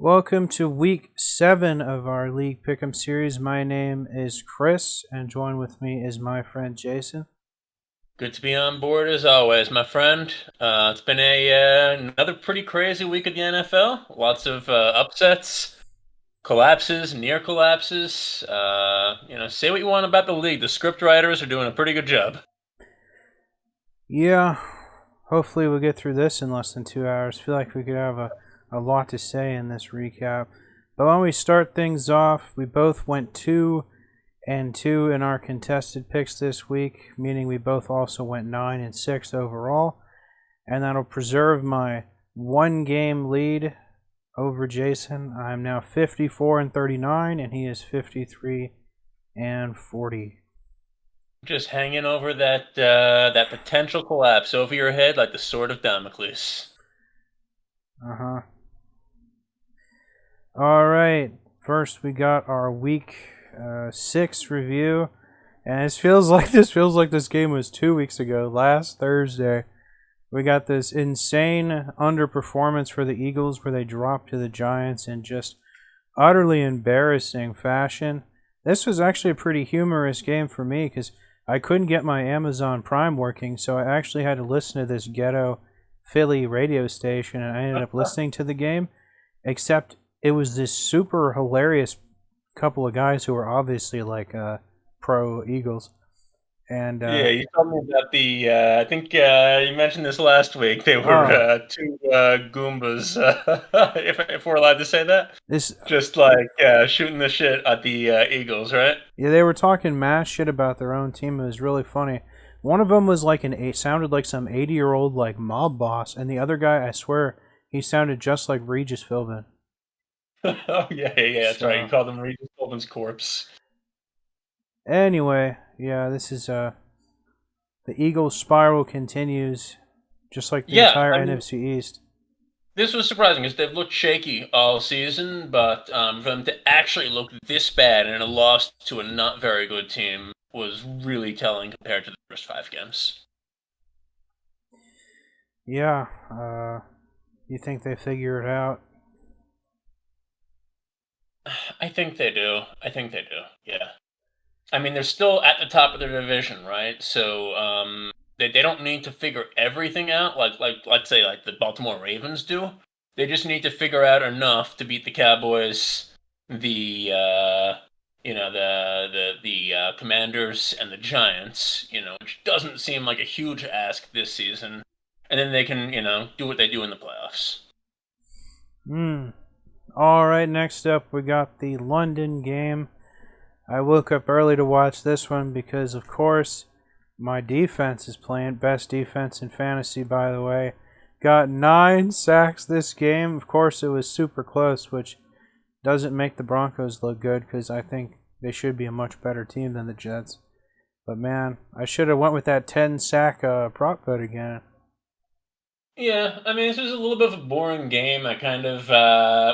Welcome to week 7 of our League Pick'em series. My name is Chris, and joined with me is my friend Jason. Good to be on board as always, my friend. It's been another pretty crazy week of the NFL. Lots of upsets, collapses, near collapses. Say what you want about the league. The script writers are doing a pretty good job. Yeah, hopefully we'll get through this in less than 2 hours. Feel like we could have a lot to say in this recap. But when we start things off, we both went 2 and 2 in our contested picks this week, meaning we both also went 9 and 6 overall. And that'll preserve my 1 game lead over Jason. I'm now 54 and 39, and he is 53 and 40. Just hanging over that potential collapse over your head like the sword of Damocles. Uh-huh. All right. First, we got our week 6 review, and this game was 2 weeks ago, last Thursday. We got this insane underperformance for the Eagles where they dropped to the Giants in just utterly embarrassing fashion. This was actually a pretty humorous game for me because I couldn't get my Amazon Prime working, so I actually had to listen to this ghetto Philly radio station, and I ended up listening to the game. Except it was this super hilarious couple of guys who were obviously like pro Eagles, and Yeah, you told me about I think you mentioned this last week. They were oh, two Goombas, if we're allowed to say that. this Just like shooting the shit at the Eagles, right? yeah, they were talking mass shit about their own team. It was really funny. One of them was like sounded like some 80-year-old like mob boss, and the other guy, I swear, he sounded just like Regis Philbin. Oh yeah, that's right. You So called them Regis Philbin's corpse. anyway, yeah, this is the Eagles spiral continues, just like the Yeah, entire I mean, NFC East. this was surprising because they've looked shaky all season, but for them to actually look this bad in a loss to a not very good team was really telling compared to the first 5 games. Yeah, you think they figure it out? I think they do. I think they do. Yeah. I mean, they're still at the top of their division, right? So they don't need to figure everything out like let's say like the Baltimore Ravens do. They just need to figure out enough to beat the Cowboys, the the Commanders and the Giants. Which doesn't seem like a huge ask this season, and then they can do what they do in the playoffs. Hmm. All right, next up we got the London game. I woke up early to watch this one because, of course, my defense is playing best defense in fantasy, by the way. Got 9 sacks this game. Of course, it was super close, which doesn't make the Broncos look good because I think they should be a much better team than the Jets. But man, I should have went with that 10 sack prop bet again. Yeah, I mean, this was a little bit of a boring game. I kind of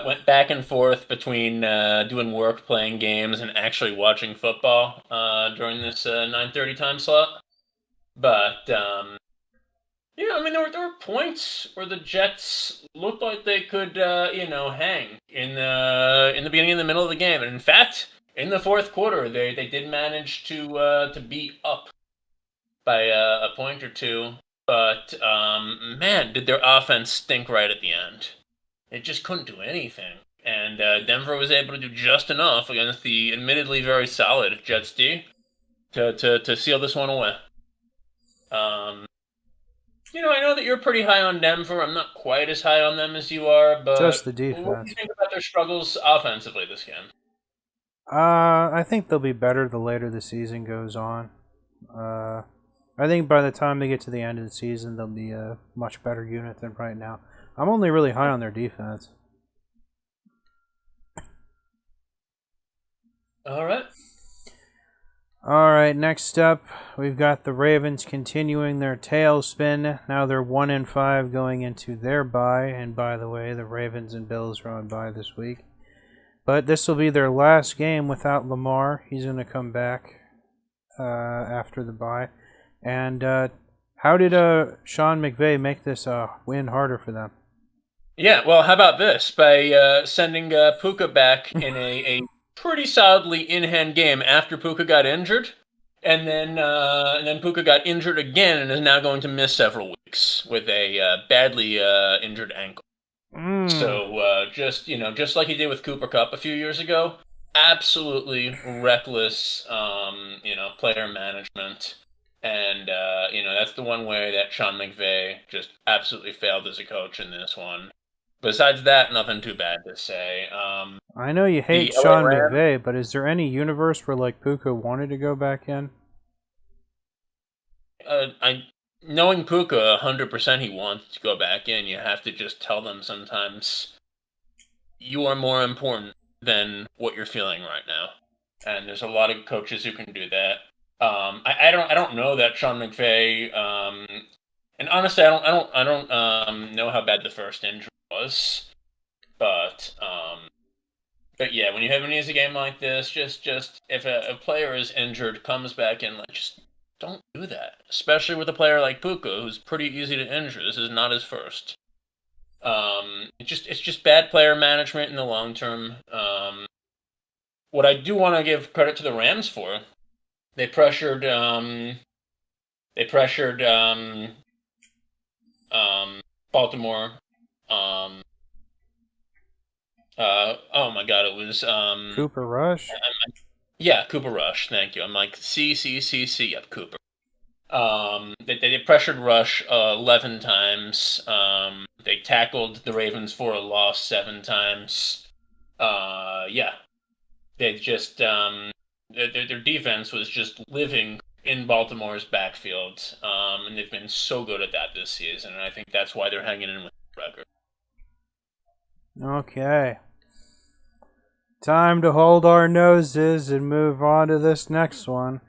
went back and forth between doing work, playing games, and actually watching football during this 9:30 time slot. But yeah, I mean, there were points where the Jets looked like they could hang in the beginning and the middle of the game, and in fact, in the fourth quarter, they did manage to beat up by a point or two. But man, did their offense stink right at the end. It just couldn't do anything. And Denver was able to do just enough against the admittedly very solid Jets D to seal this one away. Um, I know that you're pretty high on Denver. I'm not quite as high on them as you are, Just but the what do you defense. think about their struggles offensively this game? I think they'll be better the later the season goes on. Uh, I think by the time they get to the end of the season, they'll be a much better unit than right now. I'm only really high on their defense. All right. All right, next up, we've got the Ravens continuing their tailspin. Now they're 1-5 going into their bye. And by the way, the Ravens and Bills are on bye this week. But this will be their last game without Lamar. He's going to come back after the bye. And how did Sean McVay make this win harder for them? Yeah, well, how about this? By sending Puka back in a pretty solidly in-hand game after Puka got injured, and then Puka got injured again and is now going to miss several weeks with a badly injured ankle. Mm. So just like he did with Cooper Cup a few years ago, absolutely reckless, player management, and that's the one way that Sean McVay just absolutely failed as a coach in this one. Besides that, nothing too bad to say. I know you hate The LA Sean Rams, McVay, but is there any universe where like Puka wanted to go back in? I knowing Puka 100% he wants to go back in. You have to just tell them sometimes you are more important than what you're feeling right now. And there's a lot of coaches who can do that. I don't know that Sean McVay. And honestly, I don't know how bad the first injury was, but but yeah, when you have an easy game like this, just if a player is injured, comes back in, like just don't do that. Especially with a player like Puka, who's pretty easy to injure. This is not his first. It's just bad player management in the long term. What I do want to give credit to the Rams for, they pressured they pressured Baltimore. Um, oh my God, it was Cooper Rush? yeah, Cooper Rush. Thank you. I'm like C. Yep, Cooper. They pressured Rush 11 times. They tackled the Ravens for a loss 7 times. Yeah, they just their defense was just living in Baltimore's backfield, and they've been so good at that this season, and I think that's why they're hanging in with the record. Okay. Time to hold our noses and move on to this next one.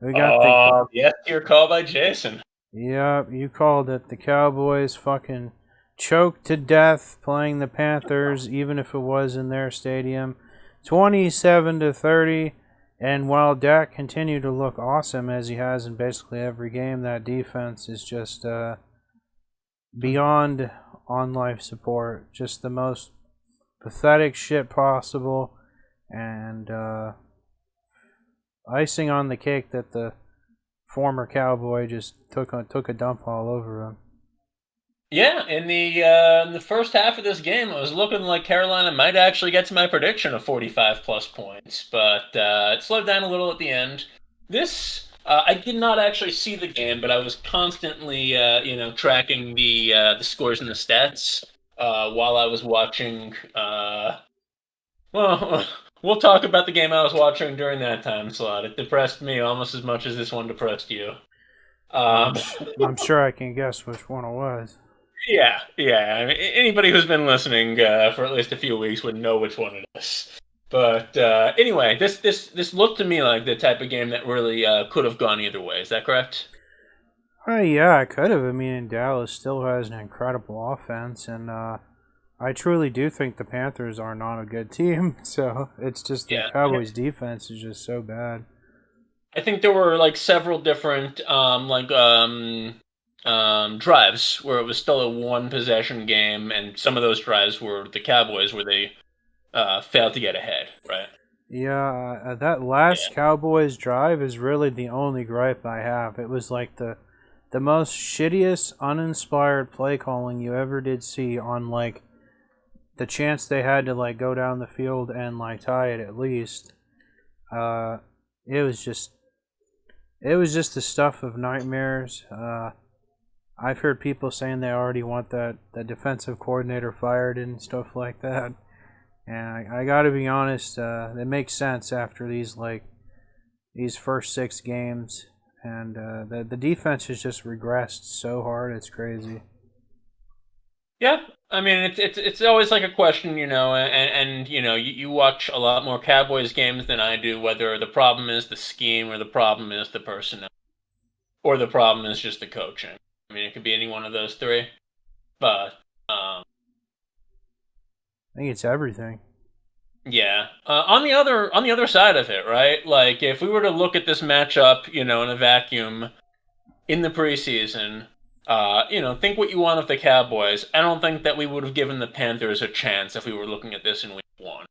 We got the. Oh, yes, your call by Jason. Yep, you called it. The Cowboys fucking choked to death playing the Panthers, even if it was in their stadium. 27-30. And while Dak continued to look awesome as he has in basically every game, that defense is just beyond on life support. Just the most pathetic shit possible. And icing on the cake that the former Cowboy just took a dump all over him. Yeah, in the first half of this game, it was looking like Carolina might actually get to my prediction of 45 plus points, but it slowed down a little at the end. This I did not actually see the game, but I was constantly tracking the scores and the stats while I was watching. Well, we'll talk about the game I was watching during that time slot. It depressed me almost as much as this one depressed you. Um, I'm sure I can guess which one it was. yeah. I mean, anybody who's been listening for at least a few weeks would know which one it is. But anyway, this looked to me like the type of game that really could have gone either way. Is that correct? Yeah, I could have. I mean, Dallas still has an incredible offense, and I truly do think the Panthers are not a good team. So it's just the Yeah. Cowboys' defense is just so bad. I think there were like several different drives where it was still a one possession game, and some of those drives were the Cowboys where they failed to get ahead. Right? Yeah, that last Yeah. Cowboys drive is really the only gripe I have. It was like the most shittiest, uninspired play calling you ever did see on like the chance they had to like go down the field and like tie it at least. Uh, it was just the stuff of nightmares. I've heard people saying they already want that defensive coordinator fired and stuff like that. And I got to be honest, it makes sense after these first 6 games, and the defense has just regressed so hard. It's crazy. Yeah, I mean it's always like a question, and you watch a lot more Cowboys games than I do, whether the problem is the scheme or the problem is the personnel or the problem is just the coaching. I mean, it could be any one of those three, but um, I think it's everything. yeah. On the other side of it, right? Like if we were to look at this matchup, in a vacuum in the preseason, Think what you want of the Cowboys. I don't think that we would have given the Panthers a chance if we were looking at this in week one.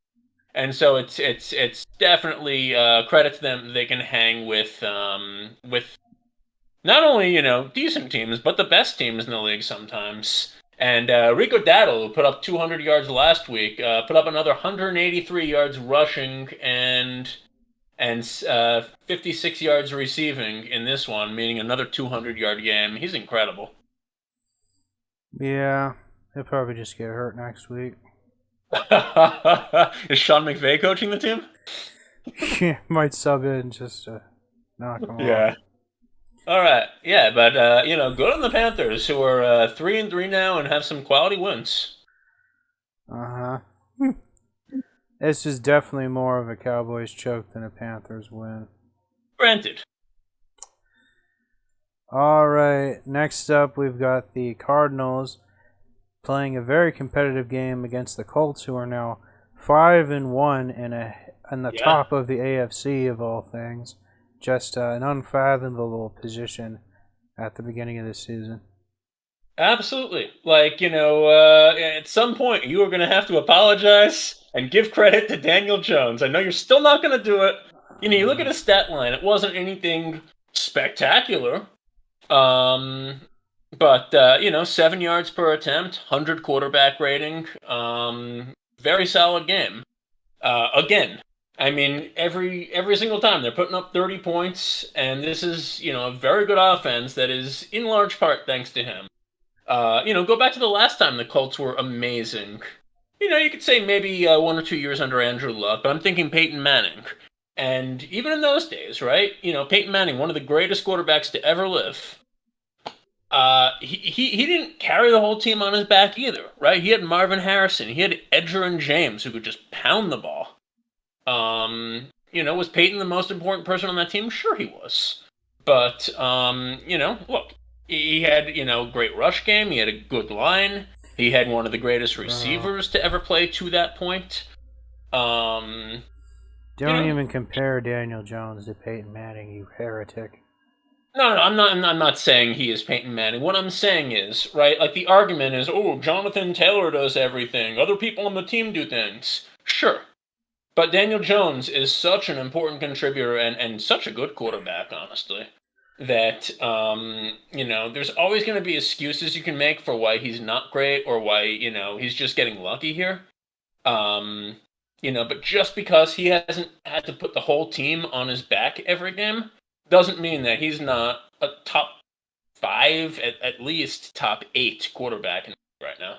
And so it's definitely credit to them. They can hang with not only decent teams, but the best teams in the league sometimes. And Rico Daddle, who put up 200 yards last week, put up another 183 yards rushing and 56 yards receiving in this one, meaning another 200-yard game. He's incredible. Yeah, he'll probably just get hurt next week. Is Sean McVay coaching the team? Might sub in just to knock him off. Yeah. All right. Yeah, but good on the Panthers, who are 3-3 now and have some quality wins. Uh huh. This is definitely more of a Cowboys choke than a Panthers win. Granted. All right. Next up, we've got the Cardinals playing a very competitive game against the Colts, who are now 5-1 in the Yeah. top of the AFC of all things. Just an unfathomable position at the beginning of this season. Absolutely. At some point, you are going to have to apologize and give credit to Daniel Jones. I know you're still not going to do it. You look at his stat line, it wasn't anything spectacular. But 7 yards per attempt, 100 quarterback rating. Very solid game. Again, I mean, every single time they're putting up 30 points, and this is a very good offense that is in large part thanks to him. Go back to the last time the Colts were amazing. You could say maybe 1 or 2 years under Andrew Luck, but I'm thinking Peyton Manning. And even in those days, right? Peyton Manning, one of the greatest quarterbacks to ever live. He didn't carry the whole team on his back either, right? He had Marvin Harrison, he had Edger and James who could just pound the ball. Was Peyton the most important person on that team? Sure he was. But look, he had, great rush game, he had a good line, he had one of the greatest receivers to ever play to that point. Um Don't even compare Daniel Jones to Peyton Manning, you heretic. No, I'm not saying he is Peyton Manning. What I'm saying is, right, like the argument is, oh, Jonathan Taylor does everything. Other people on the team do things. Sure. But Daniel Jones is such an important contributor and such a good quarterback, honestly, that, there's always going to be excuses you can make for why he's not great or why, he's just getting lucky here. Um, but just because he hasn't had to put the whole team on his back every game doesn't mean that he's not a top five, at least top eight quarterback right now.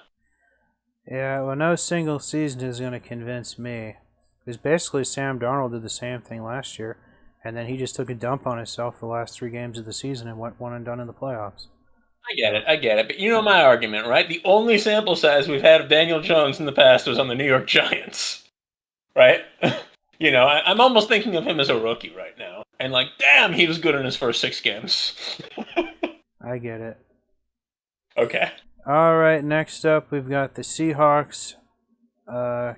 Yeah, well, no single season is going to convince me. Because basically, Sam Darnold did the same thing last year, and then he just took a dump on himself the last 3 games of the season and went one and done in the playoffs. I get it. But you know my argument, right? The only sample size we've had of Daniel Jones in the past was on the New York Giants, right? I'm almost thinking of him as a rookie right now. And damn, he was good in his first 6 games. I get it. Okay. All right, next up, we've got the Seahawks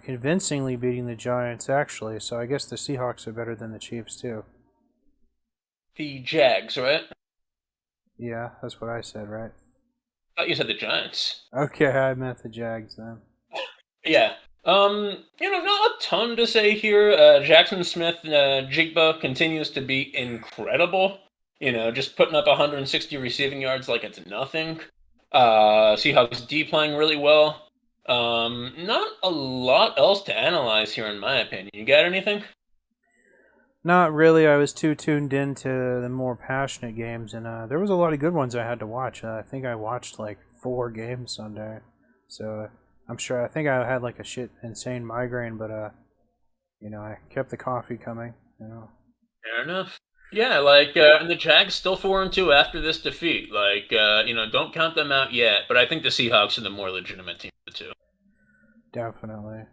convincingly beating the Giants, actually. So I guess the Seahawks are better than the Chiefs, too. The Jags, right? Yeah, that's what I said, right? I thought you said the Giants. Okay, I meant the Jags then. Yeah. Not a ton to say here. Jackson Smith, Jigba continues to be incredible. Just putting up 160 receiving yards like it's nothing. Seahawks D playing really well. Not a lot else to analyze here, in my opinion. You got anything? Not really. I was too tuned into the more passionate games, and there was a lot of good ones I had to watch. I think I watched like 4 games Sunday, so I'm sure. I think I had like a shit insane migraine, but I kept the coffee coming. Fair enough. Yeah, and the Jags still 4-2 after this defeat. Don't count them out yet. But I think the Seahawks are the more legitimate team of the two. Definitely.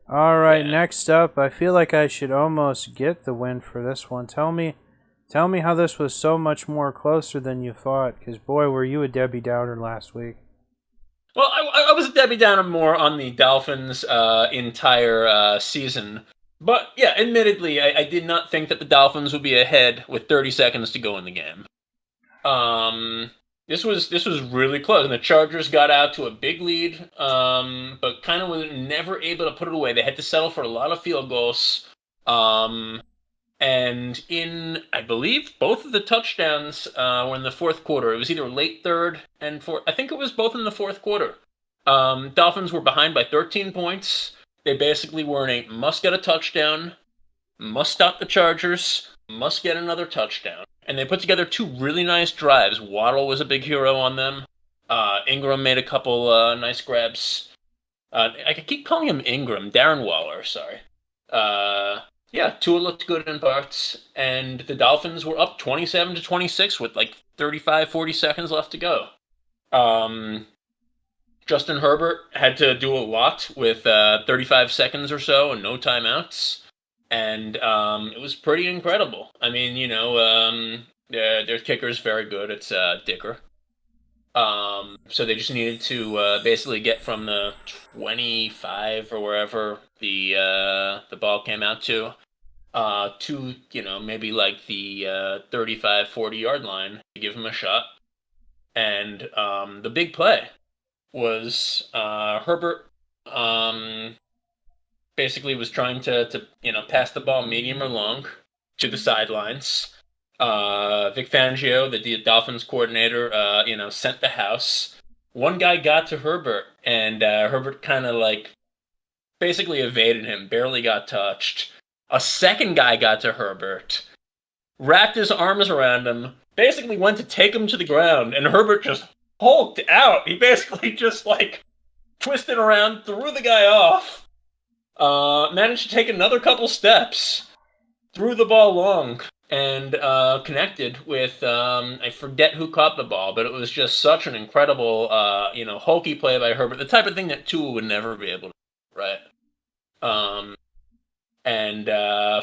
All right, Yeah. next up, I feel like I should almost get the win for this one. Tell me how this was so much more closer than you thought. Because boy, were you a Debbie Downer last week. Well, I was a Debbie Downer more on the Dolphins' entire season. But yeah, admittedly, I did not think that the Dolphins would be ahead with 30 seconds to go in the game. Um, This was really close, and the Chargers got out to a big lead, but kind of was never able to put it away. They had to settle for a lot of field goals, and in I believe both of the touchdowns were in the fourth quarter. It was either late third and fourth. I think it was both in the fourth quarter. Dolphins were behind by 13 points. They basically were in a must get a touchdown, must stop the Chargers, must get another touchdown. And they put together two really nice drives. Waddle was a big hero on them. Ingram made a couple nice grabs. I could keep calling him Ingram, Darren Waller, sorry. Uh, yeah, Tua looked good in parts, and the Dolphins were up 27-26 with like 35, 40 seconds left to go. Um, Justin Herbert had to do a lot with 35 seconds or so and no timeouts, and it was pretty incredible. I mean, their kicker is very good. It's Dicker. So they just needed to basically get from the 25 or wherever the ball came out to maybe like the 35, 40 yard line to give him a shot. And the big play was Herbert basically was trying to pass the ball medium or long to the sidelines. Vic Fangio, the Dolphins coordinator, sent the house. One guy got to Herbert, and Herbert kind of like basically evaded him, barely got touched. A second guy got to Herbert, wrapped his arms around him, basically went to take him to the ground, and Herbert just hulked out. He basically just like twisted around, threw the guy off, managed to take another couple steps, threw the ball long, and connected with I forget who caught the ball, but it was just such an incredible hokey play by Herbert, the type of thing that Tua would never be able to do, right? Um, and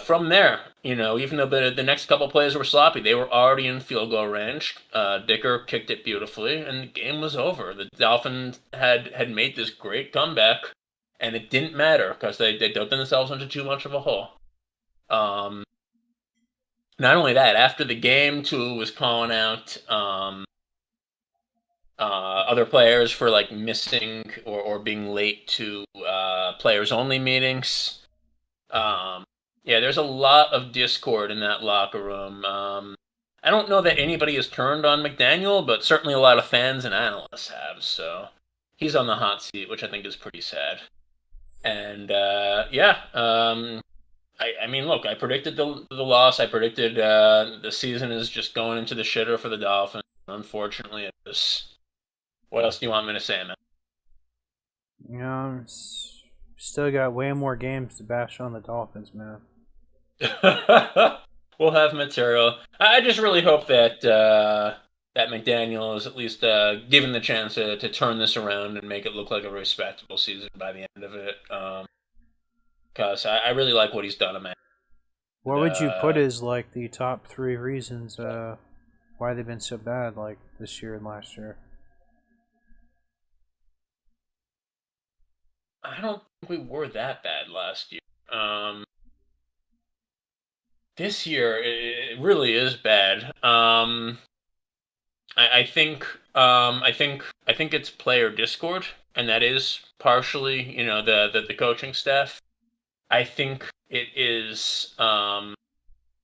from there, even though the next couple plays were sloppy, they were already in field goal range. Dicker kicked it beautifully, and the game was over. The Dolphins had made this great comeback, and it didn't matter because they dug themselves into too much of a hole. Not only that, after the game, Tua was calling out other players for like missing or being late to players only meetings. Um, yeah, there's a lot of discord in that locker room. I don't know that anybody has turned on McDaniel, but certainly a lot of fans and analysts have. So he's on the hot seat, which I think is pretty sad. And I mean, look, I predicted the loss. I predicted the season is just going into the shitter for the Dolphins. Unfortunately, it is. What else do you want me to say, man? Still got way more games to bash on the Dolphins, man. We'll have material. I just really hope that that McDaniel is at least given the chance to turn this around and make it look like a respectable season by the end of it. Because I really like what he's done, man. What would you put as like the top three reasons why they've been so bad like this year and last year? I don't think we were that bad last year. This year it really is bad. I think I think it's player discord, and that is partially the coaching staff. I think it is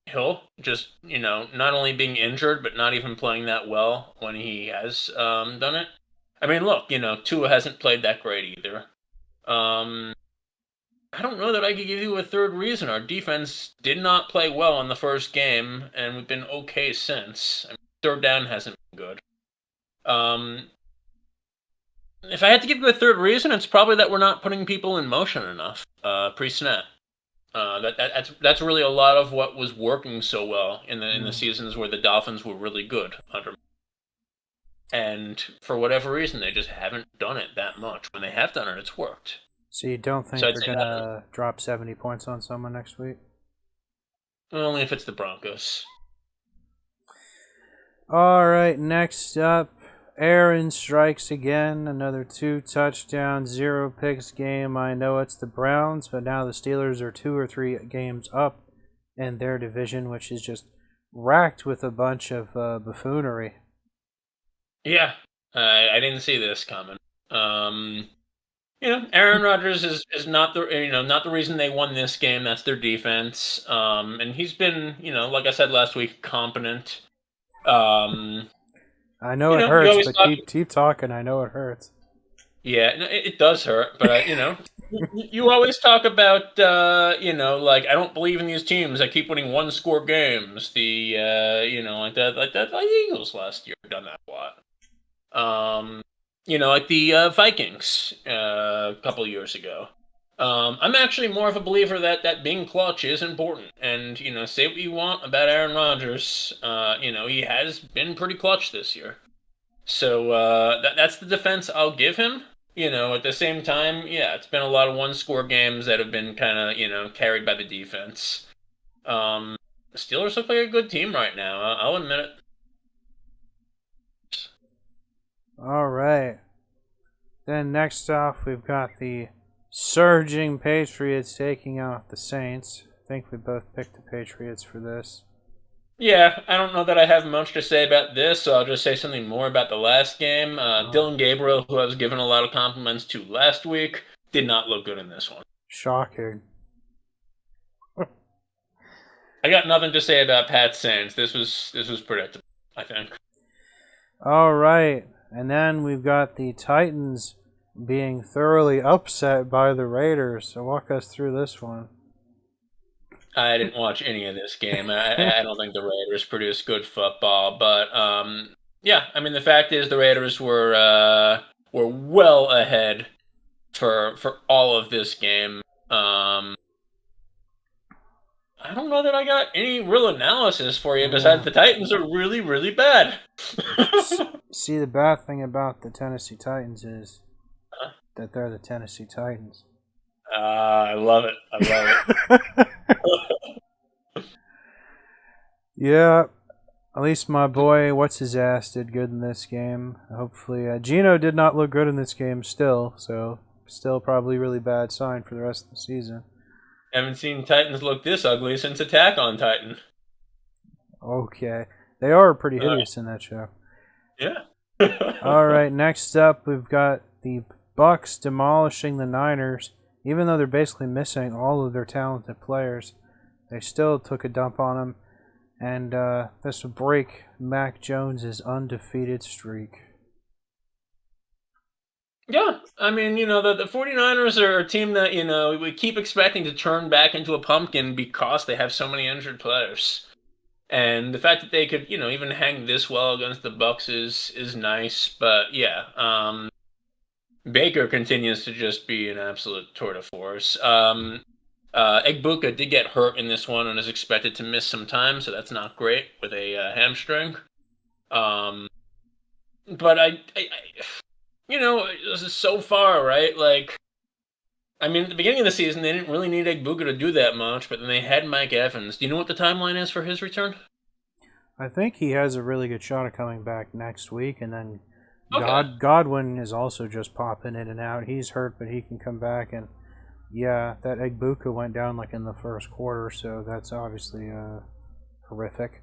Hill just not only being injured but not even playing that well when he has done it. I mean, look, Tua hasn't played that great either. Um, I don't know that I could give you a third reason. Our defense did not play well in the first game, and we've been okay since. I mean, third down hasn't been good. Um, if I had to give you a third reason, it's probably that we're not putting people in motion enough pre-snap. That's really a lot of what was working so well in the seasons where the Dolphins were really good under. And for whatever reason, they just haven't done it that much. When they have done it, it's worked. So you don't So think I'd they're say that gonna drop 70 points on someone next week? only if it's the Broncos. All right, next up, Aaron strikes again. Another 2 touchdowns, 0 picks game. I know it's the Browns, but now the Steelers are 2 or 3 games up in their division, which is just racked with a bunch of buffoonery. Yeah, I didn't see this coming. Um, Aaron Rodgers is not the not the reason they won this game. That's their defense. And he's been like I said last week, competent. Um, I know it you hurts, always but talk. keep talking. I know it hurts. Yeah, no, it does hurt, but you always talk about like I don't believe in these teams that keep winning one score games. The like the Eagles last year done that a lot. Like the Vikings a couple of years ago. I'm actually more of a believer that being clutch is important. And say what you want about Aaron Rodgers, he has been pretty clutch this year. So that's the defense I'll give him. At the same time, yeah, it's been a lot of one-score games that have been kind of carried by the defense. The Steelers look like a good team right now. I'll admit it. All right. Then next off, we've got the surging Patriots taking out the Saints. I think we both picked the Patriots for this. Yeah, I don't know that I have much to say about this, so I'll just say something more about the last game. Oh, Dylan Gabriel, who I was given a lot of compliments to last week, did not look good in this one. shocking. I got nothing to say about Pat Saints. This was predictable, I think. All right. And then we've got the Titans being thoroughly upset by the Raiders. So walk us through this one. I didn't watch any of this game. I don't think the Raiders produced good football, but yeah, I mean the fact is the Raiders were well ahead for all of this game. Um, I don't know that I got any real analysis for you besides Yeah. the Titans are really, really bad. See, the bad thing about the Tennessee Titans is that they're the Tennessee Titans. I love it. I love it. Yeah, at least my boy, what's his ass, did good in this game. Hopefully, Gino did not look good in this game still, so still probably really bad sign for the rest of the season. Haven't seen Titans look this ugly since Attack on Titan. Okay, they are pretty Uh, hideous in that show. yeah. All right, next up we've got the Bucks demolishing the Niners. Even though they're basically missing all of their talented players, they still took a dump on them, and this will break Mac Jones's undefeated streak. Yeah, I mean, the 49ers are a team that, we keep expecting to turn back into a pumpkin because they have so many injured players. And the fact that they could, even hang this well against the Bucks is nice. But yeah, Baker continues to just be an absolute tour de force. Egbuka did get hurt in this one and is expected to miss some time, so that's not great with a hamstring. Um, but this is so far, right? Like, I mean, at the beginning of the season, they didn't really need Egbuka to do that much, but then they had Mike Evans. Do you know what the timeline is for his return? I think he has a really good shot of coming back next week, and then Okay. Godwin is also just popping in and out. He's hurt, but he can come back. And yeah, that Egbuka went down like in the first quarter, so that's obviously horrific.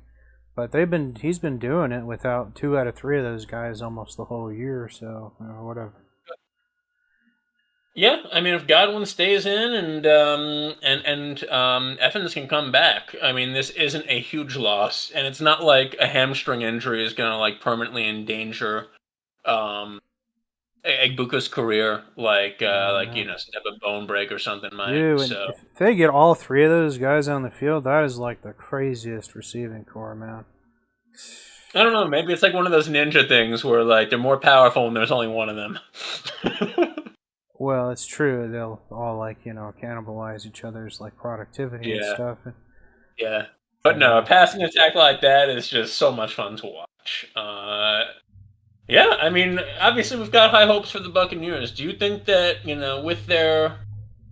But he's been doing it without 2 out of 3 of those guys almost the whole year. So whatever. Yeah, I mean, if Godwin stays in and Evans can come back, I mean, this isn't a huge loss, and it's not like a hamstring injury is going to like permanently endanger um Egbuka's career, Oh like man, step a bone break or something might. dude, and So if they get all 3 of those guys on the field, that is like the craziest receiving core, man. I don't know. Maybe it's like one of those ninja things where like they're more powerful when there's only one of them. Well, it's true. They'll all cannibalize each other's like productivity and Yeah, stuff. yeah. But no, a Yeah, passing attack like that is just so much fun to watch. Yeah, I mean, obviously we've got high hopes for the Buccaneers. Do you think that, with their,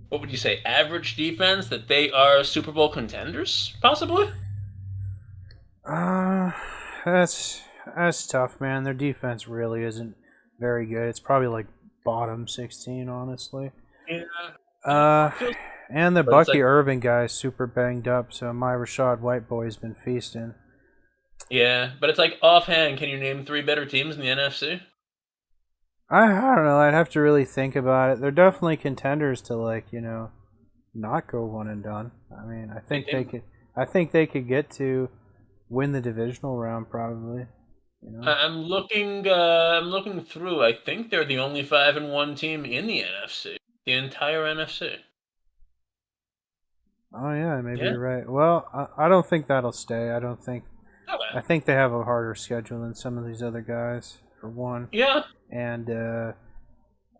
what would you say, average defense, that they are Super Bowl contenders, possibly? uh, that's that's tough, man. Their defense really isn't very good. It's probably like bottom 16, honestly. Yeah, Uh, it feels, and the but it's Bucky like, Irving guy's super banged up, so my Rashad White boy's been feasting. Yeah, but it's like offhand, can you name three better teams in the NFC? I don't know. I'd have to really think about it. They're definitely contenders to not go one and done. I mean, I They, think they they, could. I think they could get to win the divisional round probably. You know. I'm looking through. I think they're the only 5-1 team in the NFC, the entire NFC. Oh yeah, maybe Yeah. you're right. Well, I don't think that'll stay. I don't think. Okay. I think they have a harder schedule than some of these other guys, for one. Yeah. And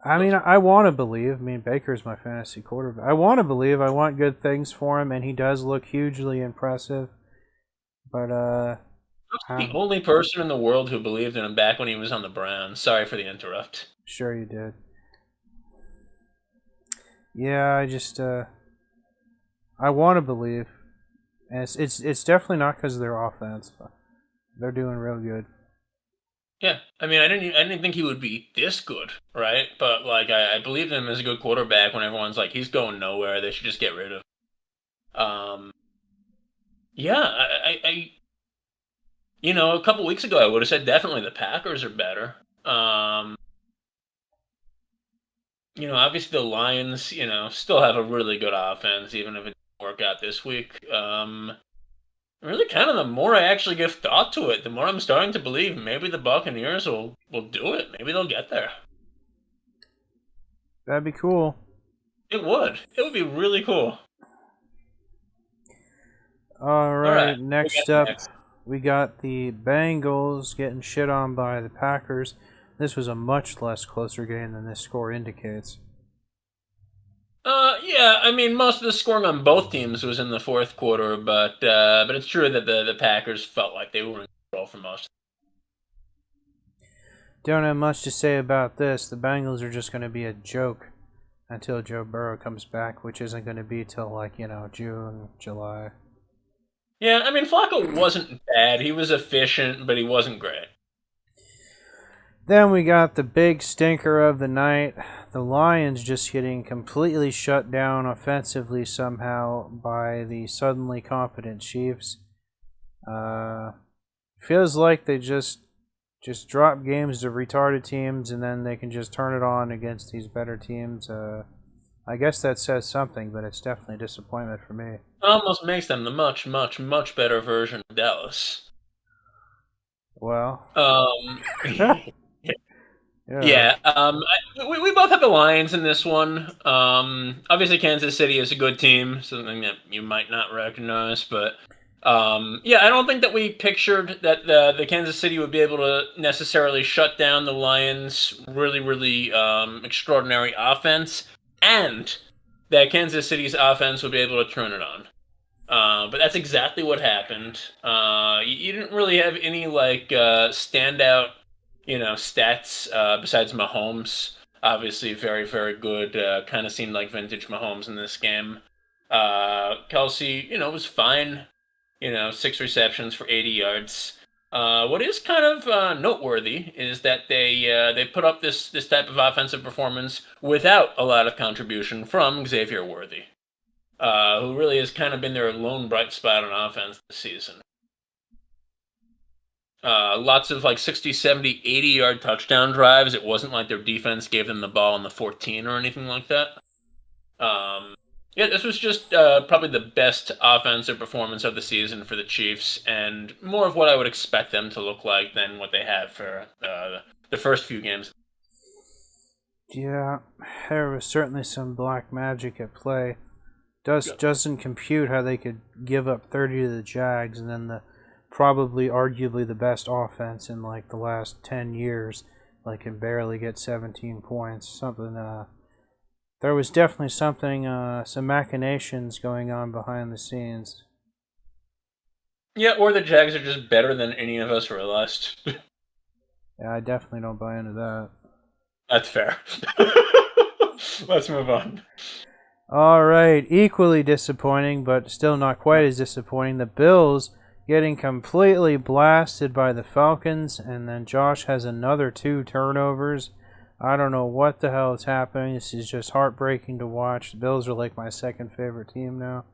I mean, I want to believe. I mean, Baker's my fantasy quarterback. I want to believe. I want good things for him, and he does look hugely impressive. But The I'm only person in the world who believed in him back when he was on the Browns. Sorry for the interrupt. sure you did. Yeah, I just I want to believe, and it's definitely not because of their offense. They're doing real good. Yeah, I mean, I didn't think he would be this good, right? But like, I believed in him as a good quarterback when everyone's like, he's going nowhere. They should just get rid of him. Yeah, a couple weeks ago, I would have said definitely the Packers are better. Um, obviously the Lions, still have a really good offense, even if it didn't work out this week. Really, kind of the more I actually give thought to it, the more I'm starting to believe maybe the Buccaneers will do it. Maybe they'll get there. That'd be cool. It would. It would be really cool. All All right, right, what we next got up, next? we got the Bengals getting shit on by the Packers. This was a much less closer game than this score indicates. Yeah, I mean, most of the scoring on both teams was in the fourth quarter, but it's true that the Packers felt like they were in control for most. Don't have much to say about this. The Bengals are just going to be a joke until Joe Burrow comes back, which isn't going to be till June, July. Yeah, I mean, Flacco wasn't bad. He was efficient, but he wasn't great. Then we got the big stinker of the night. The Lions just getting completely shut down offensively somehow by the suddenly competent Chiefs. Uh, feels like they just drop games to retarded teams and then they can just turn it on against these better teams. I guess that says something, but it's definitely a disappointment for me. It almost makes them the much, much, much better version of Dallas. Well, Um, yeah. yeah, we both have the Lions in this one. Obviously, Kansas City is a good team, something that you might not recognize, but yeah, I don't think that we pictured that the Kansas City would be able to necessarily shut down the Lions' really, really extraordinary offense, and that Kansas City's offense would be able to turn it on. But that's exactly what happened. You didn't really have any like standout, stats besides Mahomes. Obviously, very very good. Kind of seemed like vintage Mahomes in this game. Kelsey, was fine. 6 receptions for 80 yards. What is kind of noteworthy is that they put up this type of offensive performance without a lot of contribution from Xavier Worthy, who really has kind of been their lone bright spot on offense this season. Lots of like 60, 70, 80-yard touchdown drives. It wasn't like their defense gave them the ball in the 14 or anything like that. Um, yeah, this was just probably the best offensive performance of the season for the Chiefs, and more of what I would expect them to look like than what they had for the first few games. Yeah, there was certainly some black magic at play. Doesn't compute how they could give up 30 to the Jags and then the probably arguably the best offense in like the last 10 years like can barely get 17 points. Something there was definitely something some machinations going on behind the scenes. Yeah, or the Jags are just better than any of us realized. Yeah, I definitely don't buy into that. That's fair. Let's move on. All right, equally disappointing, but still not quite as disappointing. The Bills getting completely blasted by the Falcons, and then Josh has another 2 turnovers. I don't know what the hell is happening. This is just heartbreaking to watch. The Bills are like my second favorite team now.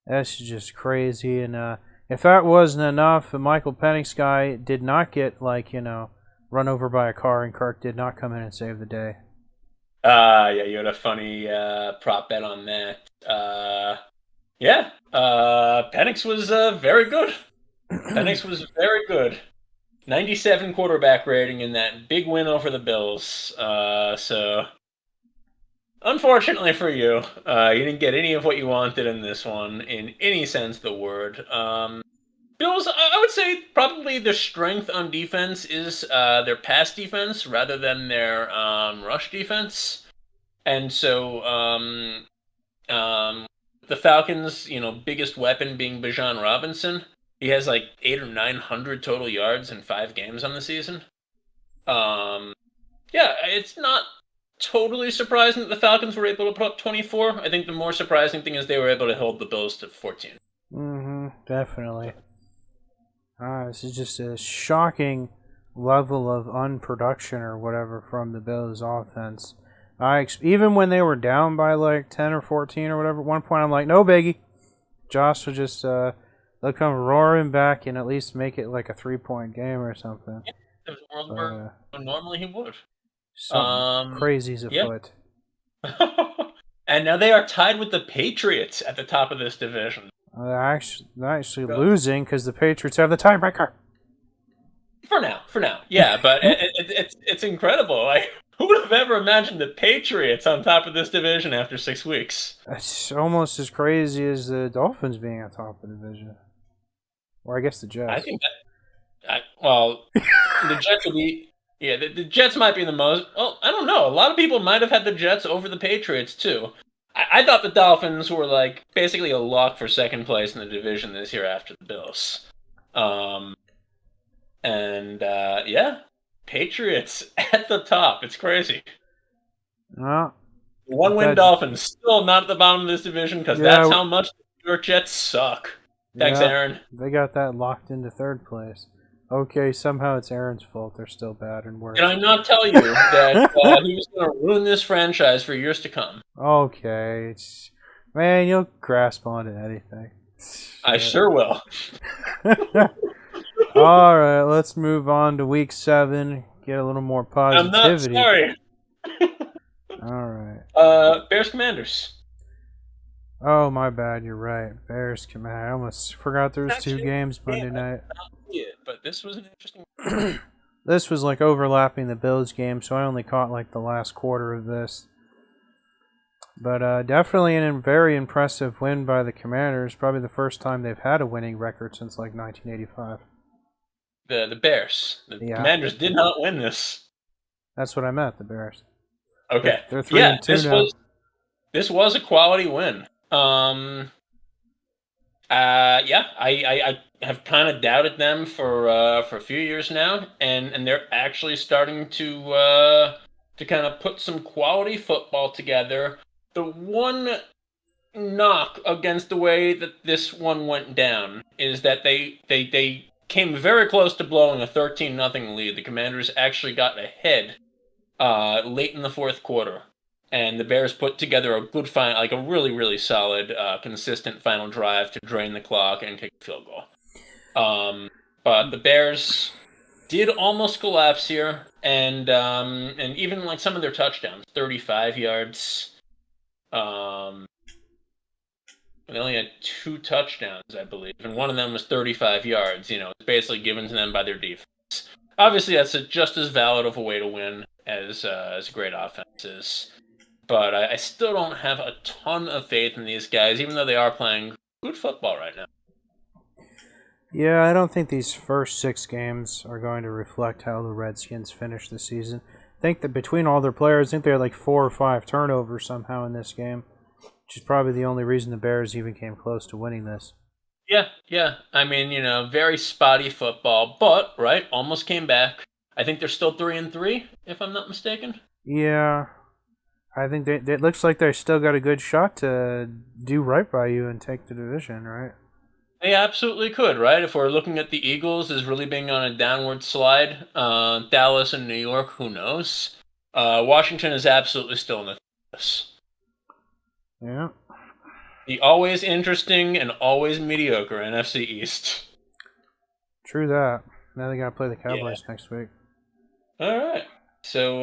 That's just crazy. And if that wasn't enough, the Michael Penix guy did not get run over by a car, and Kirk did not come in and save the day. Yeah, you had a funny prop bet on that. Yeah, Penix was very good. Penix was very good. 97 quarterback rating in that big win over the Bills. So unfortunately for you, you didn't get any of what you wanted in this one in any sense of the word. Bills, I would say probably their strength on defense is their pass defense rather than their rush defense. And so the Falcons, biggest weapon being Bijan Robinson. He has like 800 or 900 total yards in 5 games on the season. Um, yeah, it's not totally surprising that the Falcons were able to put up 24. I think the more surprising thing is they were able to hold the Bills to 14. Definitely. This is just a shocking level of unproduction or whatever from the Bills offense. Even when they were down by like 10 or 14 or whatever, at one point I'm like, no biggie. Josh will just they'll come roaring back and at least make it like a 3-point game or something. Yeah, there's a world where normally he would. Something crazy's Yeah. afoot. And now they are tied with the Patriots at the top of this division. They're actually losing because the Patriots have the tiebreaker. For now, yeah. But it's incredible. Like, who would have ever imagined the Patriots on top of this division after 6 weeks? It's almost as crazy as the Dolphins being on top of the division. Or I guess the Jets. I think that. The Jets would be. Yeah, the Jets might be the most. Well, I don't know. A lot of people might have had the Jets over the Patriots too. I thought the Dolphins were like basically a lock for second place in the division this year after the Bills. Yeah, Patriots at the top. It's crazy. Well, One-win Dolphins still not at the bottom of this division because that's how much the New York Jets suck. Thanks, Aaron. They got that locked into third place. Okay, somehow it's Aaron's fault. They're still bad and worse. Did I not tell you that he was going to ruin this franchise for years to come? Okay. Man, you'll grasp onto anything. I sure will. All right, let's move on to week 7. Get a little more positivity. I'm not sorry. All right. Bears Commanders. Oh, my bad. You're right. Bears Commanders. I almost forgot there was 2 games Monday night. But this was an interesting. This was like overlapping the Bills game, so I only caught like the last quarter of this. But definitely a very impressive win by the Commanders. Probably the first time they've had a winning record since like 1985. The Bears. The Commanders did not win this. That's what I meant, the Bears. Okay. They're 3-2 now. This was a quality win. I have kind of doubted them for a few years now, and they're actually starting to kind of put some quality football together. The one knock against the way that this one went down is that they came very close to blowing a 13-0 lead. The Commanders actually got ahead late in the fourth quarter. And the Bears put together a good a really, really solid, consistent final drive to drain the clock and kick a field goal. But the Bears did almost collapse here, and even like some of their touchdowns, 35 yards. They only had 2 touchdowns, I believe, and one of them was 35 yards. It's basically given to them by their defense. Obviously, that's just as valid of a way to win as a great offense is. But I still don't have a ton of faith in these guys, even though they are playing good football right now. Yeah, I don't think these first 6 games are going to reflect how the Redskins finish the season. I think that between all their players, I think they had like 4 or 5 turnovers somehow in this game, which is probably the only reason the Bears even came close to winning this. Yeah. I mean, very spotty football, but, right, almost came back. I think they're still 3-3, if I'm not mistaken. Yeah. I think it looks like they still got a good shot to do right by you and take the division, right? They absolutely could, right? If we're looking at the Eagles as really being on a downward slide, Dallas and New York, who knows? Washington is absolutely still in the this. Yeah. The always interesting and always mediocre NFC East. True that. Now they gotta play the Yeah. Cowboys next week. All right. So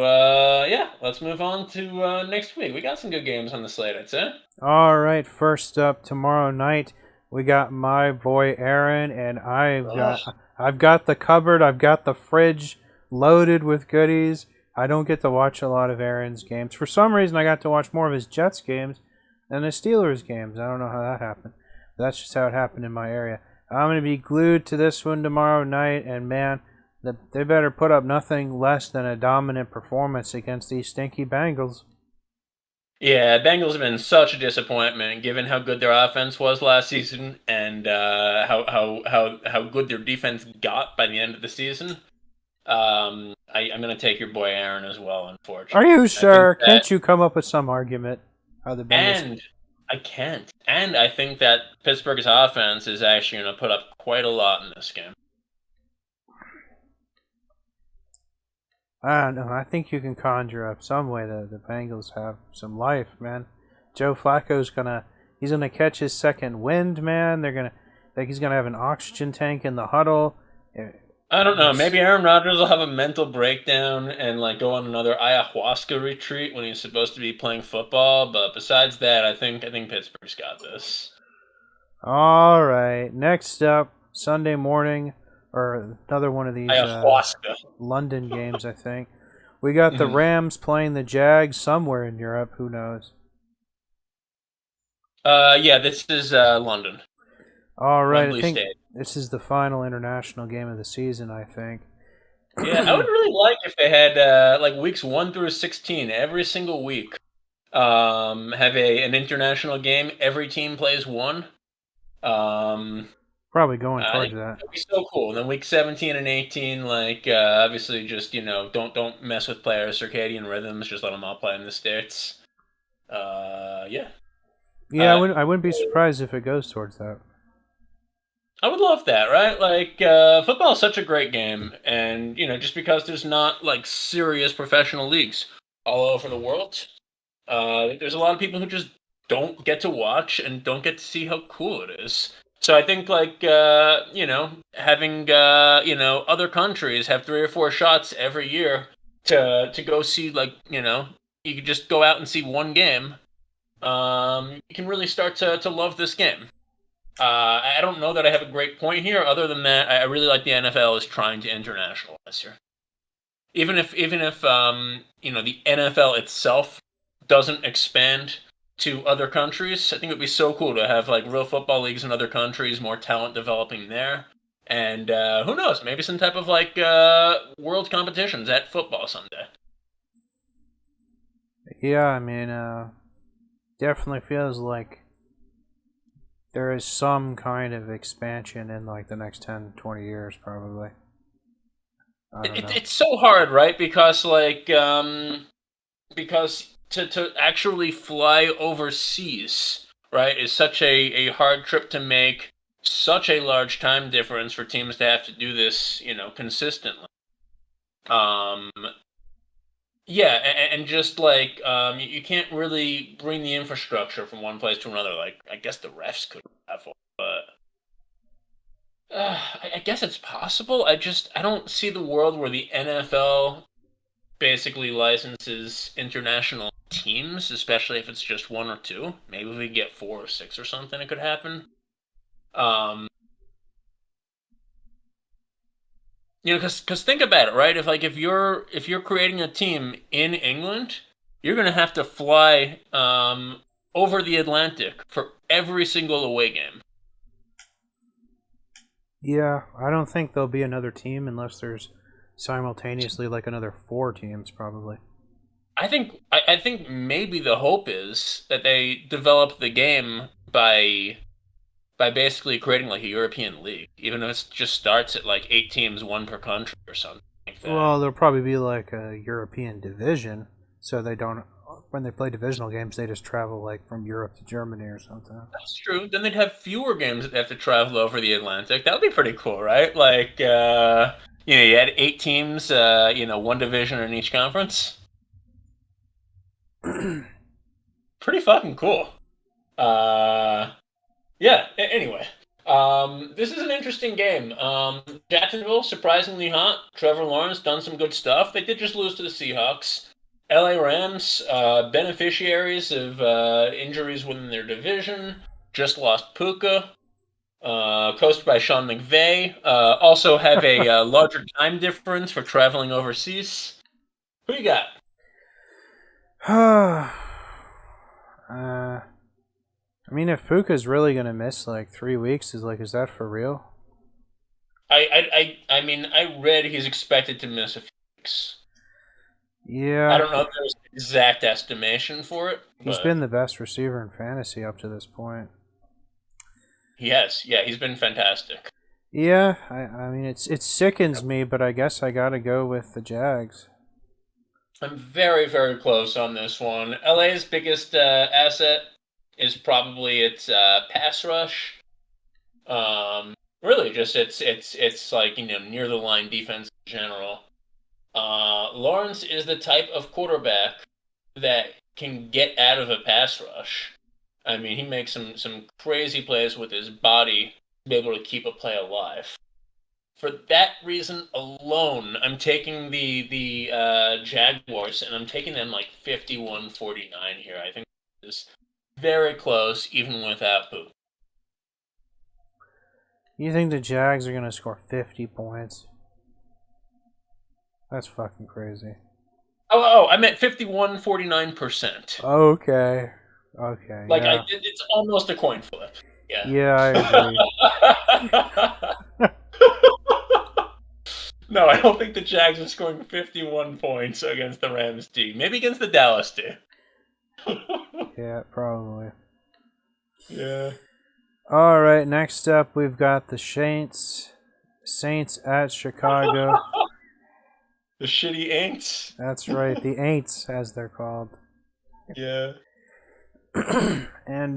yeah, let's move on to next week. We got some good games on the slate, I'd say. All right, first up tomorrow night we got my boy Aaron, and Ugh. I've got the cupboard, I've got the fridge loaded with goodies. I don't get to watch a lot of Aaron's games. For some reason, I got to watch more of his Jets games than his Steelers games. I don't know how that happened. That's just how it happened in my area. I'm gonna be glued to this one tomorrow night, and man, they better put up nothing less than a dominant performance against these stinky Bengals. Yeah, Bengals have been such a disappointment given how good their offense was last season and how good their defense got by the end of the season. I'm going to take your boy Aaron as well, Are unfortunately. you I think sure? that, Can't you come up with some argument how the Bengals? and I can't. And I think that Pittsburgh's offense is actually going to put up quite a lot in this game. I don't know. I think you can conjure up some way that the Bengals have some life, man. Joe Flacco's he's gonna catch his second wind, man. He's gonna have an oxygen tank in the huddle. I don't know. It's Maybe Aaron Rodgers will have a mental breakdown and like go on another ayahuasca retreat when he's supposed to be playing football. But besides that, I think Pittsburgh's got this. all right. Next up, Sunday morning, or another one of these Ayahuasca. London games. I think we got the Mhm. Rams playing the Jags somewhere in Europe. Who knows? Yeah, this is London, All right, I Wembley think Stadium. this is the final international game of the season, I think. Yeah, I would really like if they had like weeks 1 through 16 every single week. Have a an international game. Every team plays one. Um, Probably going I towards think that. that'd be so cool. And then week 17 and 18, like obviously, just don't mess with players' circadian rhythms. Just let them all play in the states. Yeah. Yeah, Uh, I wouldn't be surprised if it goes towards that. I would love that, right? Like, football is such a great game, and just because there's not like serious professional leagues all over the world, there's a lot of people who just don't get to watch and don't get to see how cool it is. So I think like having other countries have 3 or 4 shots every year to go see like you could just go out and see one game. You can really start to love this game. I don't know that I have a great point here. Other than that, I really like the NFL is trying to internationalize here. Even if the NFL itself doesn't expand to other countries, I think it would be so cool to have like real football leagues in other countries, more talent developing there, and who knows, maybe some type of like world competitions at football someday. Yeah, I mean, definitely feels like there is some kind of expansion in like the next 10, 20 years, probably. I It, don't it, know. it's so hard, right? Because to actually fly overseas, right, is such a hard trip to make, such a large time difference for teams to have to do this, consistently. Um, yeah, and just like you can't really bring the infrastructure from one place to another. Like I guess the refs could travel, but I guess it's possible. I don't see the world where the NFL basically licenses international teams, especially if it's just one or two. Maybe if we get 4 or 6 or something, it could happen. Um, because think about it, right? If you're creating a team in England, you're gonna have to fly over the Atlantic for every single away game. Yeah, I don't think there'll be another team unless there's simultaneously like another four teams, probably. I think maybe the hope is that they develop the game by basically creating like a European league, even if it just starts at like 8 teams, one per country or something like that. Well, there'll probably be like a European division, so they don't. When they play divisional games, they just travel like from Europe to Germany or something. That's true. Then they'd have fewer games that they have to travel over the Atlantic. That would be pretty cool, right? Like, you had 8 teams, one division in each conference. Pretty fucking cool. Uh, yeah. Anyway, this is an interesting game. Jacksonville surprisingly hot. Trevor Lawrence done some good stuff. They did just lose to the Seahawks. LA Rams, beneficiaries of injuries within their division, just lost Puka. Coached by Sean McVay. Also have a larger time difference for traveling overseas. Who you got? I mean, if Puka's really gonna miss like 3 weeks, is that for real? I mean, I read he's expected to miss a few weeks. I Yeah, don't know if there's an exact estimation for it, he's but been the best receiver in fantasy up to this point. he has. Yeah, he's been fantastic. Yeah, I mean it sickens me, but I guess I gotta go with the Jags. I'm very, very close on this one. LA's biggest asset is probably its pass rush. Really, just it's like near the line defense in general. Lawrence is the type of quarterback that can get out of a pass rush. I mean, he makes some crazy plays with his body to be able to keep a play alive. For that reason alone, I'm taking the Jaguars, and I'm taking them like 51-49 here. I think it's very close, even without Boo. You think the Jags are gonna score 50 points? That's fucking crazy. Oh, I meant 51-49%. Okay. Okay, Like yeah. it's almost a coin flip. Yeah. Yeah, I agree. No, I don't think the Jags are scoring 51 points against the Rams D. Maybe against the Dallas D. Yeah, probably. Yeah. Alright, next up we've got the Saints. Saints at Chicago. The shitty Aints. That's right, the Aints, as they're called. Yeah. And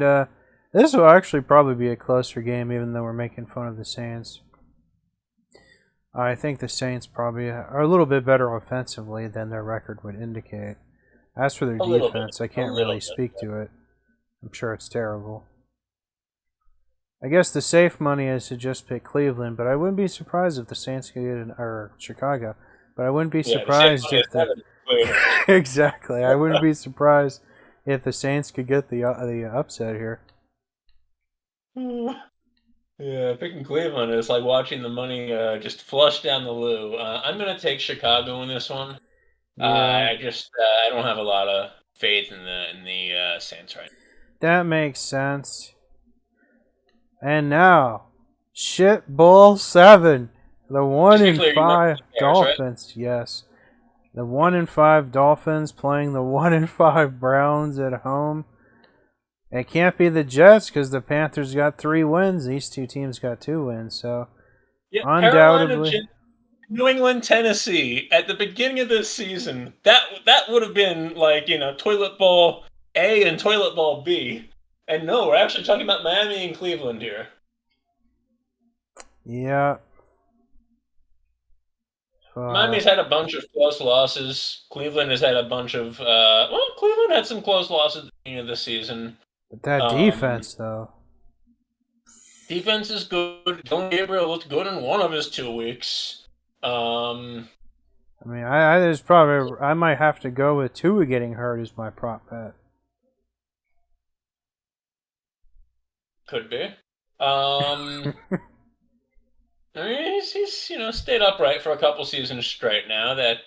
this will actually probably be a closer game, even though we're making fun of the Saints. I think the Saints probably are a little bit better offensively than their record would indicate. As for their A little bit. defense, I A can't really little bit. speak to it. I'm sure it's terrible. I guess the safe money is to just pick Cleveland, but I wouldn't be surprised if the Saints could get or Chicago. But I wouldn't be Yeah, the safe surprised money is if the heaven. Clearly. exactly. I wouldn't be surprised if the Saints could get the upset here. Yeah, picking Cleveland is like watching the money just flush down the loo. I'm gonna take Chicago in this one. Yeah, I just I don't have a lot of faith in the Saints right that makes sense. And now, shit bull 7. The now. one Just to be in clear, you went five with the Bears, right? Dolphins. Yes, the 1 in 5 Dolphins playing the 1 in 5 Browns at home. It can't be the Jets because the Panthers got 3 wins. These two teams got 2 wins. So Yeah, Carolina, undoubtedly, New England, Tennessee at the beginning of this season. That would have been like toilet bowl A and toilet bowl B. And no, we're actually talking about Miami and Cleveland here. yeah. Miami's had a bunch of close losses. Cleveland has had a bunch of Cleveland had some close losses at the beginning of the season. But that Um, defense, though. Defense is good. Dylan Gabriel looked good in one of his 2 weeks. Um, I mean, there's probably I might have to go with Tua getting hurt as my prop bet. could be. I mean, he's stayed upright for a couple seasons straight now. That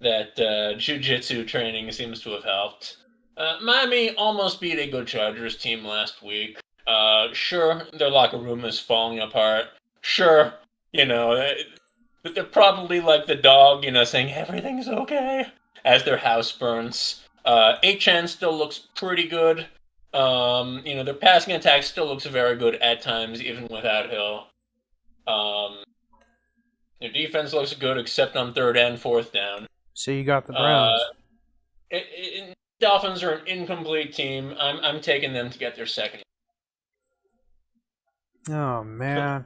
jujitsu training seems to have helped. Miami almost beat a good Chargers team last week. Sure, their locker room is falling apart. Sure, you know they're probably like the dog, saying everything's okay as their house burns. HN still looks pretty good. Their passing attack still looks very good at times, even without Hill. Um, their defense looks good, except on third and fourth down. So you got the Uh, Browns. Dolphins are an incomplete team. I'm taking them to get their second. Oh man,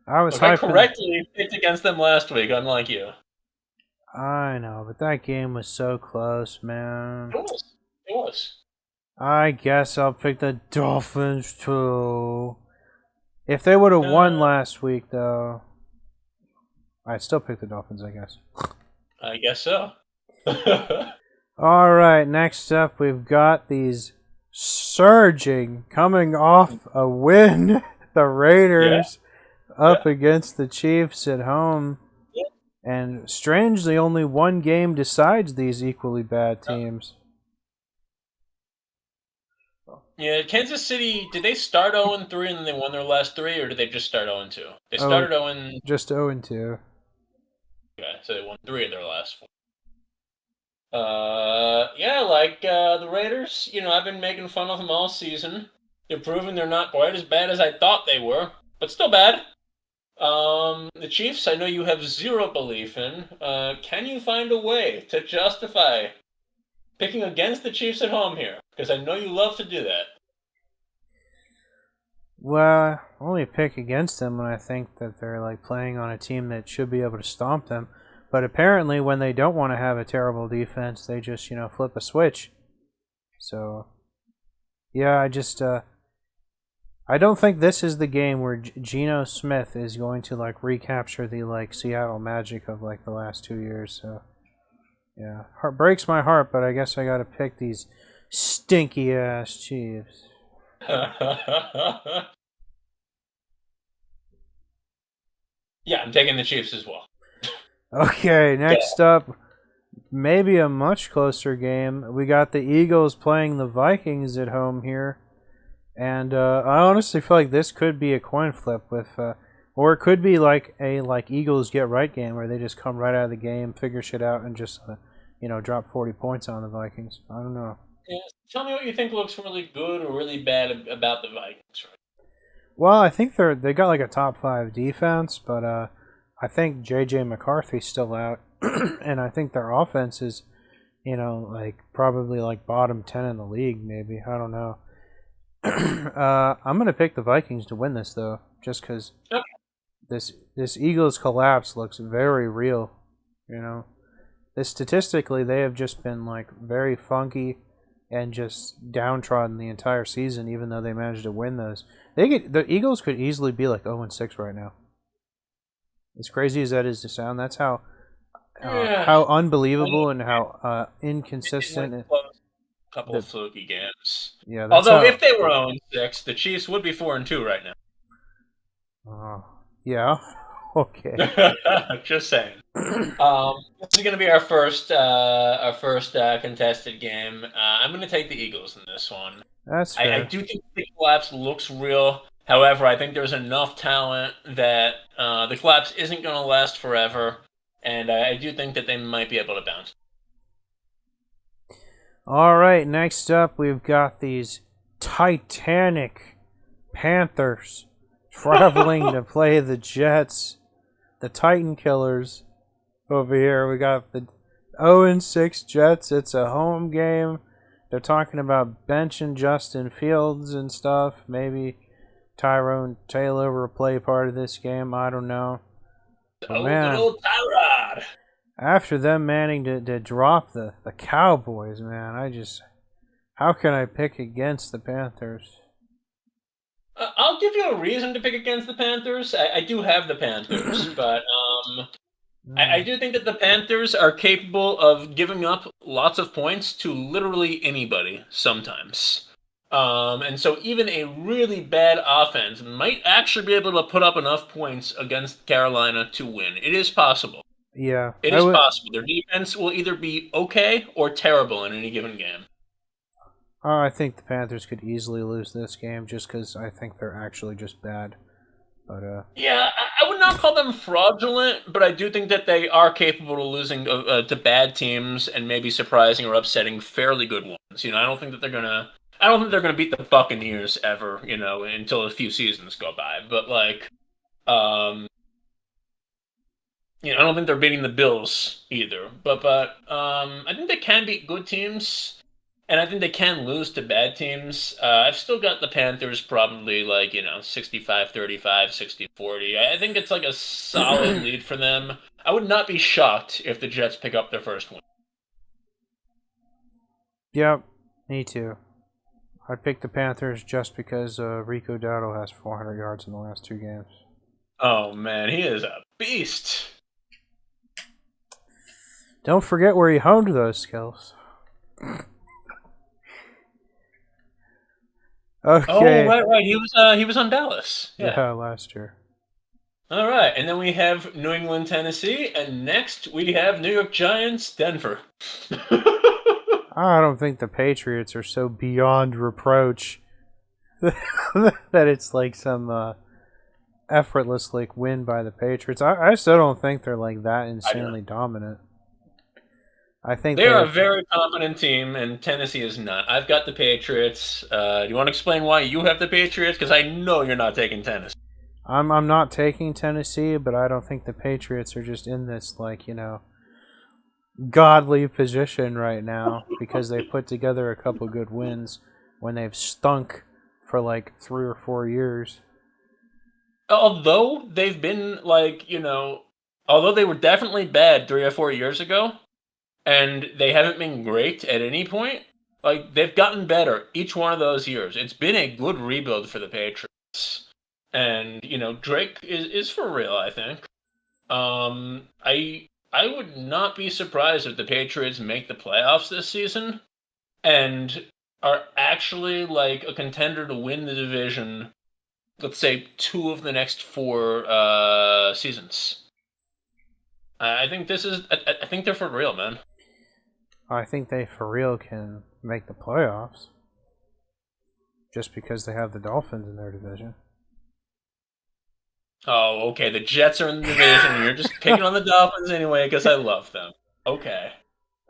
I was Look, I hyping. correctly picked against them last week, unlike you. I know, but that game was so close, man. It was. It was. I guess I'll pick the Dolphins too. If they would have won last week, though, I'd still pick the Dolphins, I guess. I guess so. All right, next up, we've got these surging, coming off a win, the Yeah. Raiders up Yeah. against the Chiefs at home. Yeah. And strangely, only one game decides these equally bad teams. Yeah, Kansas City, did they start 0-3 and then they won their last three, or did they just start 0-2? They Oh, started 0, just 0 and 2. okay, so they won three of their last four. Yeah, the Raiders, I've been making fun of them all season. They're proving they're not quite as bad as I thought they were, but still bad. The Chiefs, I know you have zero belief in. Can you find a way to justify picking against the Chiefs at home here? Because I know you love to do that. Well, I only pick against them when I think that they're like playing on a team that should be able to stomp them. But apparently, when they don't want to have a terrible defense, they just flip a switch. So, yeah, I don't think this is the game where Geno Smith is going to like recapture the like Seattle magic of like the last 2 years. So, yeah, breaks my heart, but I guess I got to pick these stinky ass Chiefs. Yeah, I'm taking the Chiefs as well. Okay, Yeah. next up, maybe a much closer game. We got the Eagles playing the Vikings at home here, and I honestly feel like this could be a coin flip or it could be like a Eagles get right game where they just come right out of the game, figure shit out, and just drop 40 points on the Vikings. I don't know. Yeah, tell me what you think looks really good or really bad about the Vikings. Well, I think they got like a top 5 defense, but I think JJ McCarthy's still out, and I think their offense is like probably like bottom 10 in the league, maybe. I don't know. I'm gonna pick the Vikings to win this though, just because Okay. this Eagles collapse looks very real. Statistically they have just been like very funky and just downtrodden the entire season, even though they managed to win those. The Eagles could easily be like 0-6 right now. As crazy as that is to sound, that's Yeah. how unbelievable and They how went inconsistent. close a couple The of fluky games. Yeah, that's Although if how. they were 0-6, the Chiefs would be 4-2 right Uh, yeah. Okay. now. Just saying. This is going to be our first contested game. I'm going to take the Eagles in this one. That's I fair. do think the collapse looks real. However, I think there's enough talent that the collapse isn't going to last forever, and I do think that they might be able to bounce. All right, next up we've got these Titanic Panthers traveling to play the Jets, the Titan Killers. Over here we got the 0-6 Jets. It's a home game. They're talking about benching Justin Fields and stuff. Maybe Tyrone Taylor will play part of this game. I don't know. But Oh, good man, old Tyrod! after them manning to drop the Cowboys, man, how can I pick against the Panthers? I'll give you a reason to pick against the Panthers. I do have the Panthers, but I do think that the Panthers are capable of giving up lots of points to literally anybody sometimes. And so even a really bad offense might actually be able to put up enough points against Carolina to win. It is possible. Yeah, It I is would. possible. Their defense will either be okay or terrible in any given game. I think the Panthers could easily lose this game just because I think they're actually just bad. But Yeah, I would not call them fraudulent, but I do think that they are capable of losing to bad teams and maybe surprising or upsetting fairly good ones. I don't think that they're gonna. I don't think they're gonna beat the Buccaneers ever. Until a few seasons go by. But um, I don't think they're beating the Bills either. But I think they can beat good teams, and I think they can lose to bad teams. I've still got the Panthers probably 65-35, 60-40. I think it's like a solid lead for them. I would not be shocked if the Jets pick up their first win. Yep, me too. I picked the Panthers just because Rico Dowdle has 400 yards in the last 2 games. Oh man, he is a beast. Don't forget where he honed those skills. Oh Okay. right. He was on Dallas. Yeah. Yeah, last year. All right, and then we have New England, Tennessee, and next we have New York Giants, Denver. I don't think the Patriots are so beyond reproach that it's like some effortless like win by the Patriots. I still don't think they're like that I do. insanely dominant. I think They are they a very competent team, and Tennessee is not. I've got the Patriots. Do you want to explain why you have the Patriots? Because I know you're not taking Tennessee. I'm not taking Tennessee, but I don't think the Patriots are just in this like, godly position right now because they put together a couple good wins when they've stunk for like 3 or 4 years. Although they've been although they were definitely bad 3 or 4 years ago, and they haven't been great at any point. Like they've gotten better each one of those years. It's been a good rebuild for the Patriots, and Drake is for real. I think. I would not be surprised if the Patriots make the playoffs this season and are actually like a contender to win the division. Let's say 2 of the next 4 seasons. I think this is. I think they're for real, man. I think they for real can make the playoffs just because they have the Dolphins in their division. Oh, okay. The Jets are in the division, and you're just picking on the Dolphins anyway because I love them. Okay.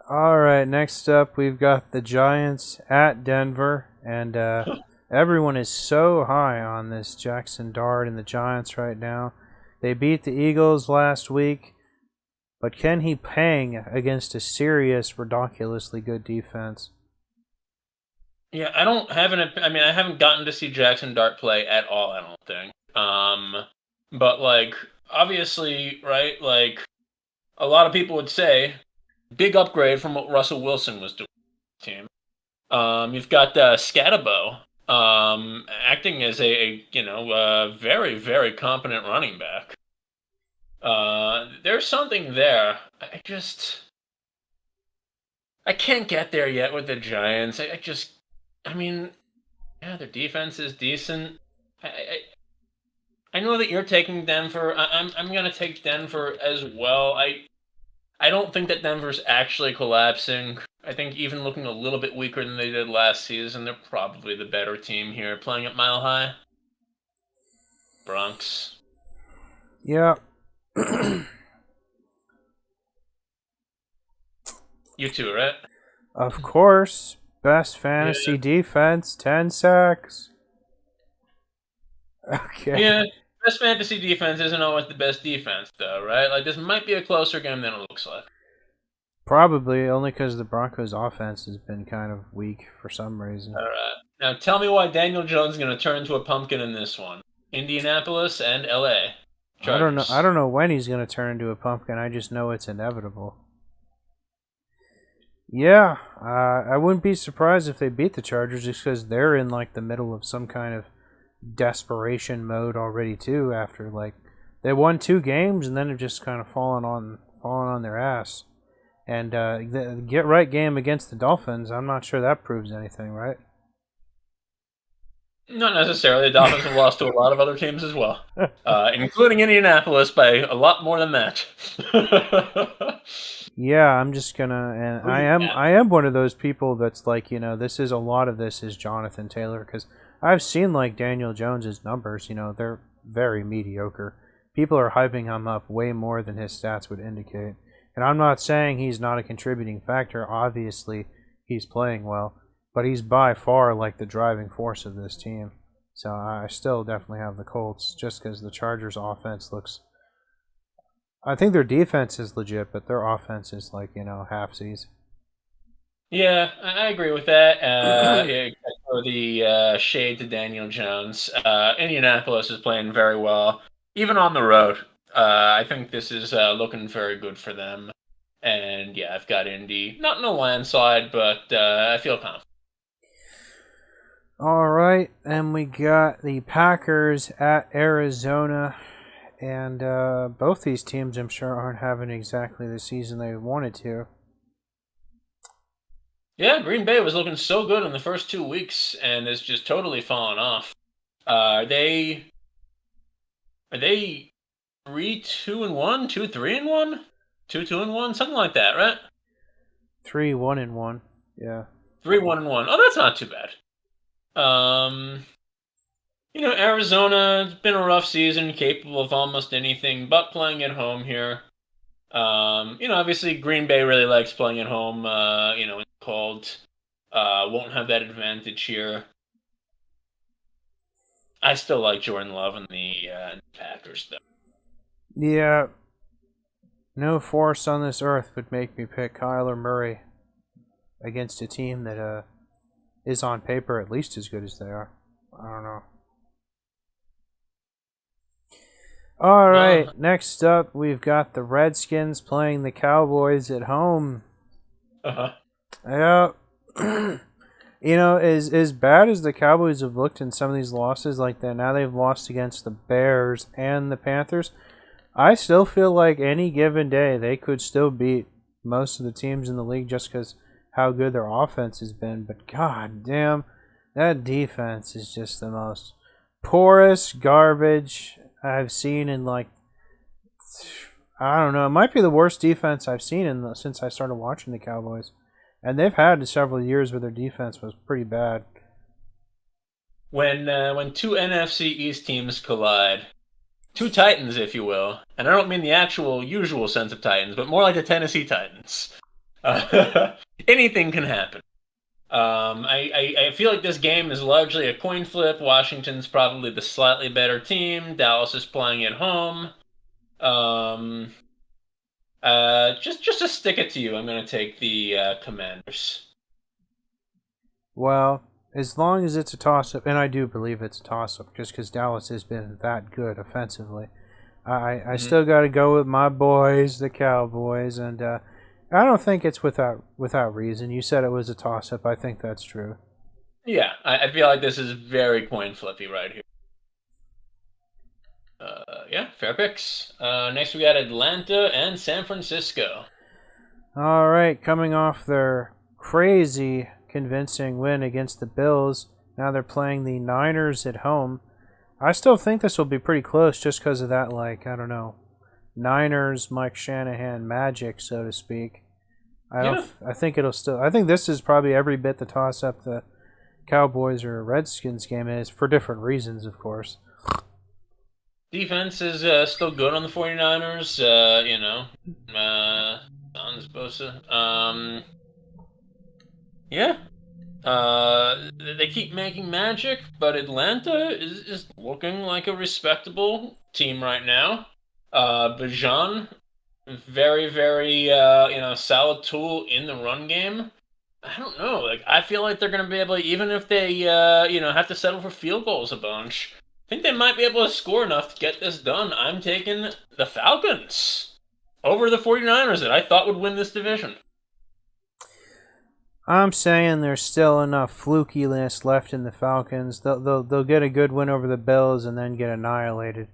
All right, next up we've got the Giants at Denver, and everyone is so high on this Jackson Dart and the Giants right now. They beat the Eagles last week, but can he hang against a serious, ridiculously good defense? Yeah, I don't have an. I mean, I haven't gotten to see Jackson Dart play at all. I don't think. But like, obviously, right? Like, a lot of people would say, big upgrade from what Russell Wilson was doing with the team. You've got Scatabo, acting as a very very competent running back. There's something there. I can't get there yet with the Giants. I mean, yeah, their defense is decent. I know that you're taking Denver. I'm gonna take Denver as well. I don't think that Denver's actually collapsing. I think even looking a little bit weaker than they did last season, they're probably the better team here, playing at Mile High. Bronx. Yeah. You too, right? Of course. Best Yeah. fantasy defense, 10 sacks. Okay. Yeah. Best fantasy defense isn't always the best defense, though, right? Like, this might be a closer game than it looks like. Probably only because the Broncos' offense has been kind of weak for some reason. All right. Now tell me why Daniel Jones is going to turn into a pumpkin in this one. Indianapolis and LA. I don't know. I Chargers. don't know when he's going to turn into a pumpkin. I just know it's inevitable. Yeah, I wouldn't be surprised if they beat the Chargers just because they're in like the middle of some kind of desperation mode already too. After like they won 2 games and then have just kind of fallen on their ass. And the get right game against the Dolphins, I'm not sure that proves anything, right? Not necessarily. The Dolphins have lost to a lot of other teams as well, including Indianapolis by a lot more than that. Yeah, I'm just gonna, and Who I you am got? I am one of those people that's like, this is a lot of this is Jonathan Taylor because I've seen like Daniel Jones's numbers, they're very mediocre. People are hyping him up way more than his stats would indicate. And I'm not saying he's not a contributing factor. Obviously, he's playing well, but he's by far like the driving force of this team. So I still definitely have the Colts just because the Chargers offense looks, I think their defense is legit, but their offense is like, halfsies. Yeah, I agree with that. Yeah, for the shade to Daniel Jones, Indianapolis is playing very well, even on the road. I think this is looking very good for them. And yeah, I've got Indy. Not in a landslide, but I feel confident. All right, and we got the Packers at Arizona, and both these teams, I'm sure, aren't having exactly the season they wanted to. Yeah, Green Bay was looking so good in the first 2 weeks, and it's just totally fallen off. Uh, are they are they 3-2-1, 2-3-1, 2-2-1, something like that, right? 3-1-1. Yeah. 3-1-1. Oh, that's not too bad. Arizona, it's been a rough season, capable of almost anything but playing at home here. Obviously Green Bay really likes playing at home. In the cold, won't have that advantage here. I still like Jordan Love and the Packers, though. Yeah. No force on this earth would make me pick Kyler Murray against a team that is on paper at least as good as they are. I don't know. All Uh, right, next up we've got the Redskins playing the Cowboys at home. uh-huh. Yeah. as bad as the Cowboys have looked in some of these losses, like that, now they've lost against the Bears and the Panthers. I still feel like any given day they could still beat most of the teams in the league just because how good their offense has been. But god damn, that defense is just the most porous garbage I've seen in like I don't know. It might be the worst defense I've seen since I started watching the Cowboys, and they've had several years where their defense was pretty bad. When two NFC East teams collide, two Titans, if you will, and I don't mean the actual usual sense of Titans, but more like the Tennessee Titans. Anything can happen. I feel like this game is largely a coin flip. Washington's probably the slightly better team. Dallas is playing at home. Um, just to stick it to you, I'm going to take the Commanders. Well, as long as it's a toss up, and I do believe it's a toss up, just because Dallas has been that good offensively. I Mhm. still got to go with my boys, the Cowboys, and I don't think it's without reason. You said it was a toss up. I think that's true. Yeah, I feel like this is very coin flippy right here. Yeah, fair picks. Next we got Atlanta and San Francisco. All right, coming off their crazy convincing win against the Bills, now they're playing the Niners at home. I still think this will be pretty close just because of that, like, I don't know, Niners Mike Shanahan magic, so to speak. I don't. Yeah, I think it'll still. I think this is probably every bit the toss up the Cowboys or Redskins game is for different reasons, of course. defense is still good on the 49ers. Sounds Bosa. Yeah, they keep making magic, but Atlanta is looking like a respectable team right now. Bajan, very, very, solid tool in the run game. I don't know. Like, I feel like they're going to be able to, even if they, have to settle for field goals a bunch, I think they might be able to score enough to get this done. I'm taking the Falcons over the 49ers that I thought would win this division. I'm saying there's still enough flukiness left in the Falcons. They'll get a good win over the Bills and then get annihilated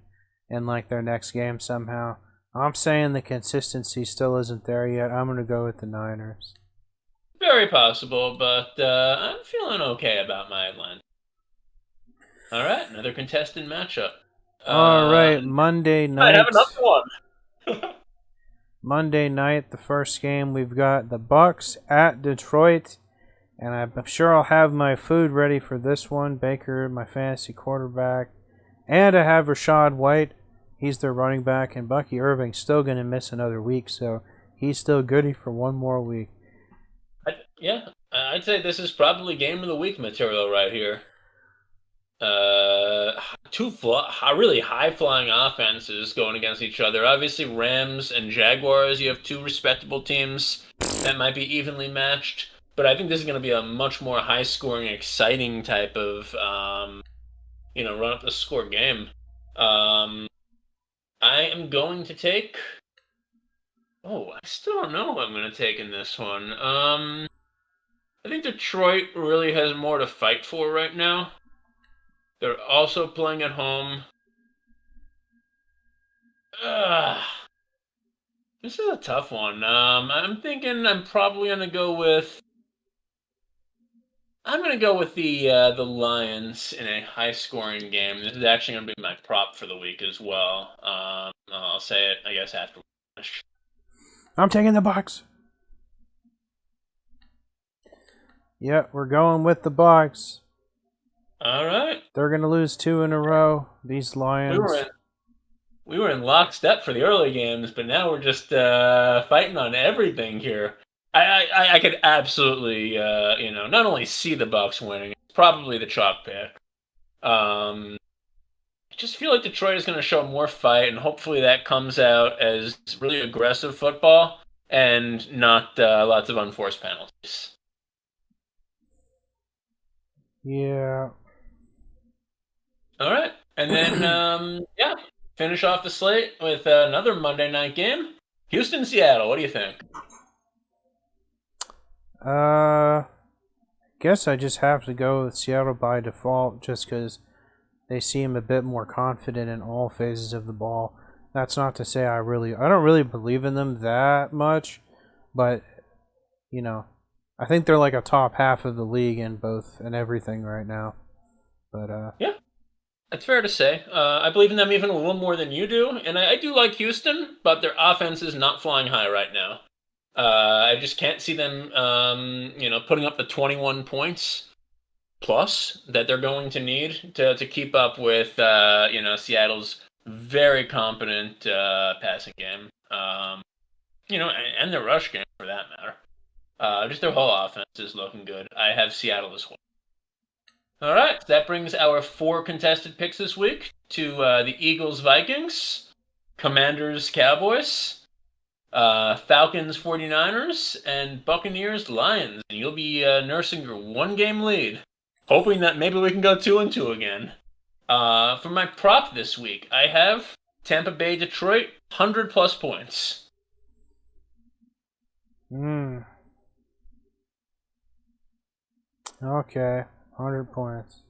in like their next game somehow. I'm saying the consistency still isn't there yet. I'm gonna go with the Niners. Very possible, but I'm feeling okay about my Atlanta. All right, another contested matchup. All right, Might have another one. Monday night, the first game we've got the Bucks at Detroit, and I'm sure I'll have my food ready for this one. Baker, my fantasy quarterback, and I have Rashad White. He's their running back, and Bucky Irving's still going to miss another week, so he's still goody for one more week. Yeah, I'd say this is probably game of the week material right here. Really high flying offenses going against each other. Obviously, Rams and Jaguars. You have two respectable teams that might be evenly matched. But I think this is going to be a much more high scoring, exciting type of run up the score game. Um, am going to take. Oh, I still don't know what I'm going to take in this one. I think Detroit really has more to fight for right now. They're also playing at home. Ugh, this is a tough one. I'm thinking I'm probably going to go with. I'm going to go with the Lions in a high-scoring game. This is actually going to be my prop for the week as well. I'll say it, I guess, after we finish. I'm taking the Bucks. Yeah, we're going with the Bucks. All right. They're going to lose 2 in a row. These Lions. We were in lockstep for the early games, but now we're just fighting on everything here. I could absolutely not only see the Bucks winning, it's probably the chalk pick. I just feel like Detroit is going to show more fight, and hopefully that comes out as really aggressive football and not lots of unforced penalties. Yeah. All right, and then finish off the slate with another Monday night game. Houston, Seattle. What do you think? Guess I just have to go with Seattle by default just because they seem a bit more confident in all phases of the ball. That's not to say I don't really believe in them that much, but I think they're like a top half of the league in both and everything right now. But Yeah, that's fair to say. I believe in them even a little more than you do, and I do like Houston, but their offense is not flying high right now. I just can't see them, putting up the 21 points plus that they're going to need to keep up with, Seattle's very competent passing game. And their rush game for that matter. Just their whole offense is looking good. I have Seattle as well. All right, that brings our 4 contested picks this week to the Eagles, Vikings, Commanders, Cowboys, Falcons, 49ers, and Buccaneers, Lions. And you'll be nursing your 1-game lead, hoping that maybe we can go 2-2 again. For my prop this week, I have Tampa Bay, Detroit, 100+ points. Okay, 100 points.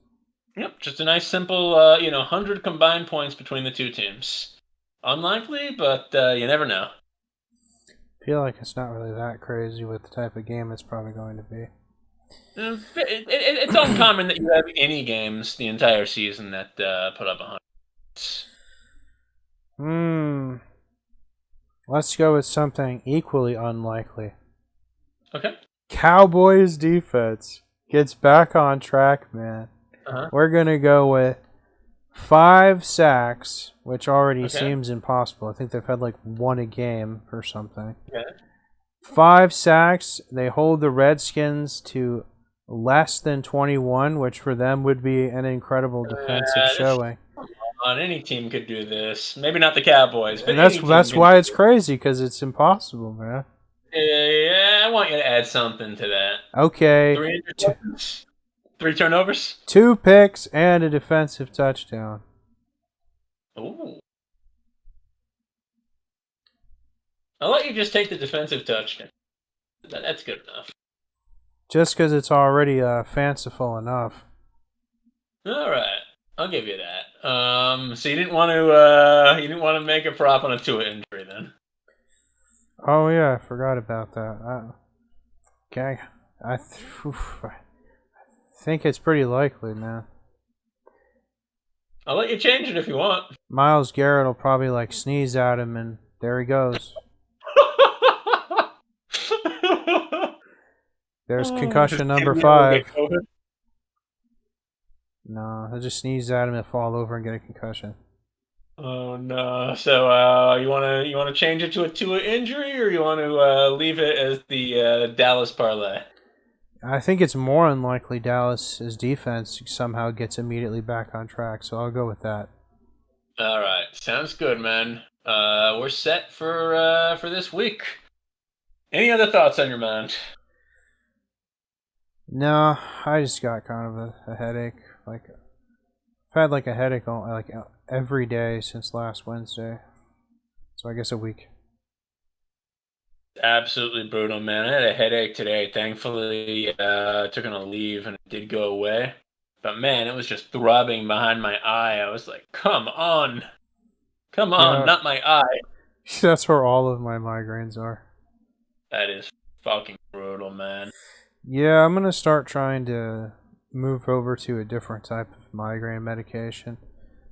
Yep, just a nice simple, 100 combined points between the two teams. Unlikely, but you never know. I feel like it's not really that crazy with the type of game it's probably going to be. It's uncommon that you have any games the entire season that put up 100. Let's go with something equally unlikely. Okay. Cowboys defense gets back on track, man. Uh-huh. We're going to go with 5 sacks, which already seems impossible. I think they've had like 1 a game or something. Okay. 5 sacks. They hold the Redskins to less than 21, which for them would be an incredible defensive showing. Come on, any team could do this. Maybe not the Cowboys, but And any team that's can why do it's crazy, because it's impossible, man. Yeah, I want you to add something to that. Okay. 3 interceptions? 3 turnovers? 2 picks and a defensive touchdown. Ooh. I'll let you just take the defensive touchdown. That's good enough. Just because it's already fanciful enough. All right, I'll give you that. So you didn't want to make a prop on a Tua injury then? Oh yeah, I forgot about that. Okay, I think it's pretty likely, man. I'll let you change it if you want. Myles Garrett will probably like sneeze at him, and there he goes. There's concussion number 5. No, he'll just sneeze at him and fall over and get a concussion. Oh no! So you wanna change it to a Tua injury, or you want to leave it as the Dallas parlay? I think it's more unlikely Dallas's defense somehow gets immediately back on track, so I'll go with that. All right, sounds good, man. We're set for this week. Any other thoughts on your mind? No, I just got kind of a headache. Like, I've had like a headache every day since last Wednesday. So I guess a week. Absolutely brutal, man. I had a headache today. Thankfully, I took on a leave and it did go away. But man, it was just throbbing behind my eye. I was like, come on, Yeah, not my eye. that's where all of my migraines are. That is fucking brutal, man. Yeah, I'm gonna start trying to move over to a different type of migraine medication.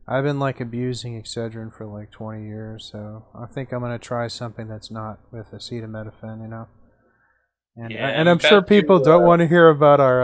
I've been like abusing Excedrin for like 20 years, so I think I'm gonna try something that's not with acetaminophen, you know. And Yeah, and I'm I'm sure about to. people don't want to hear about our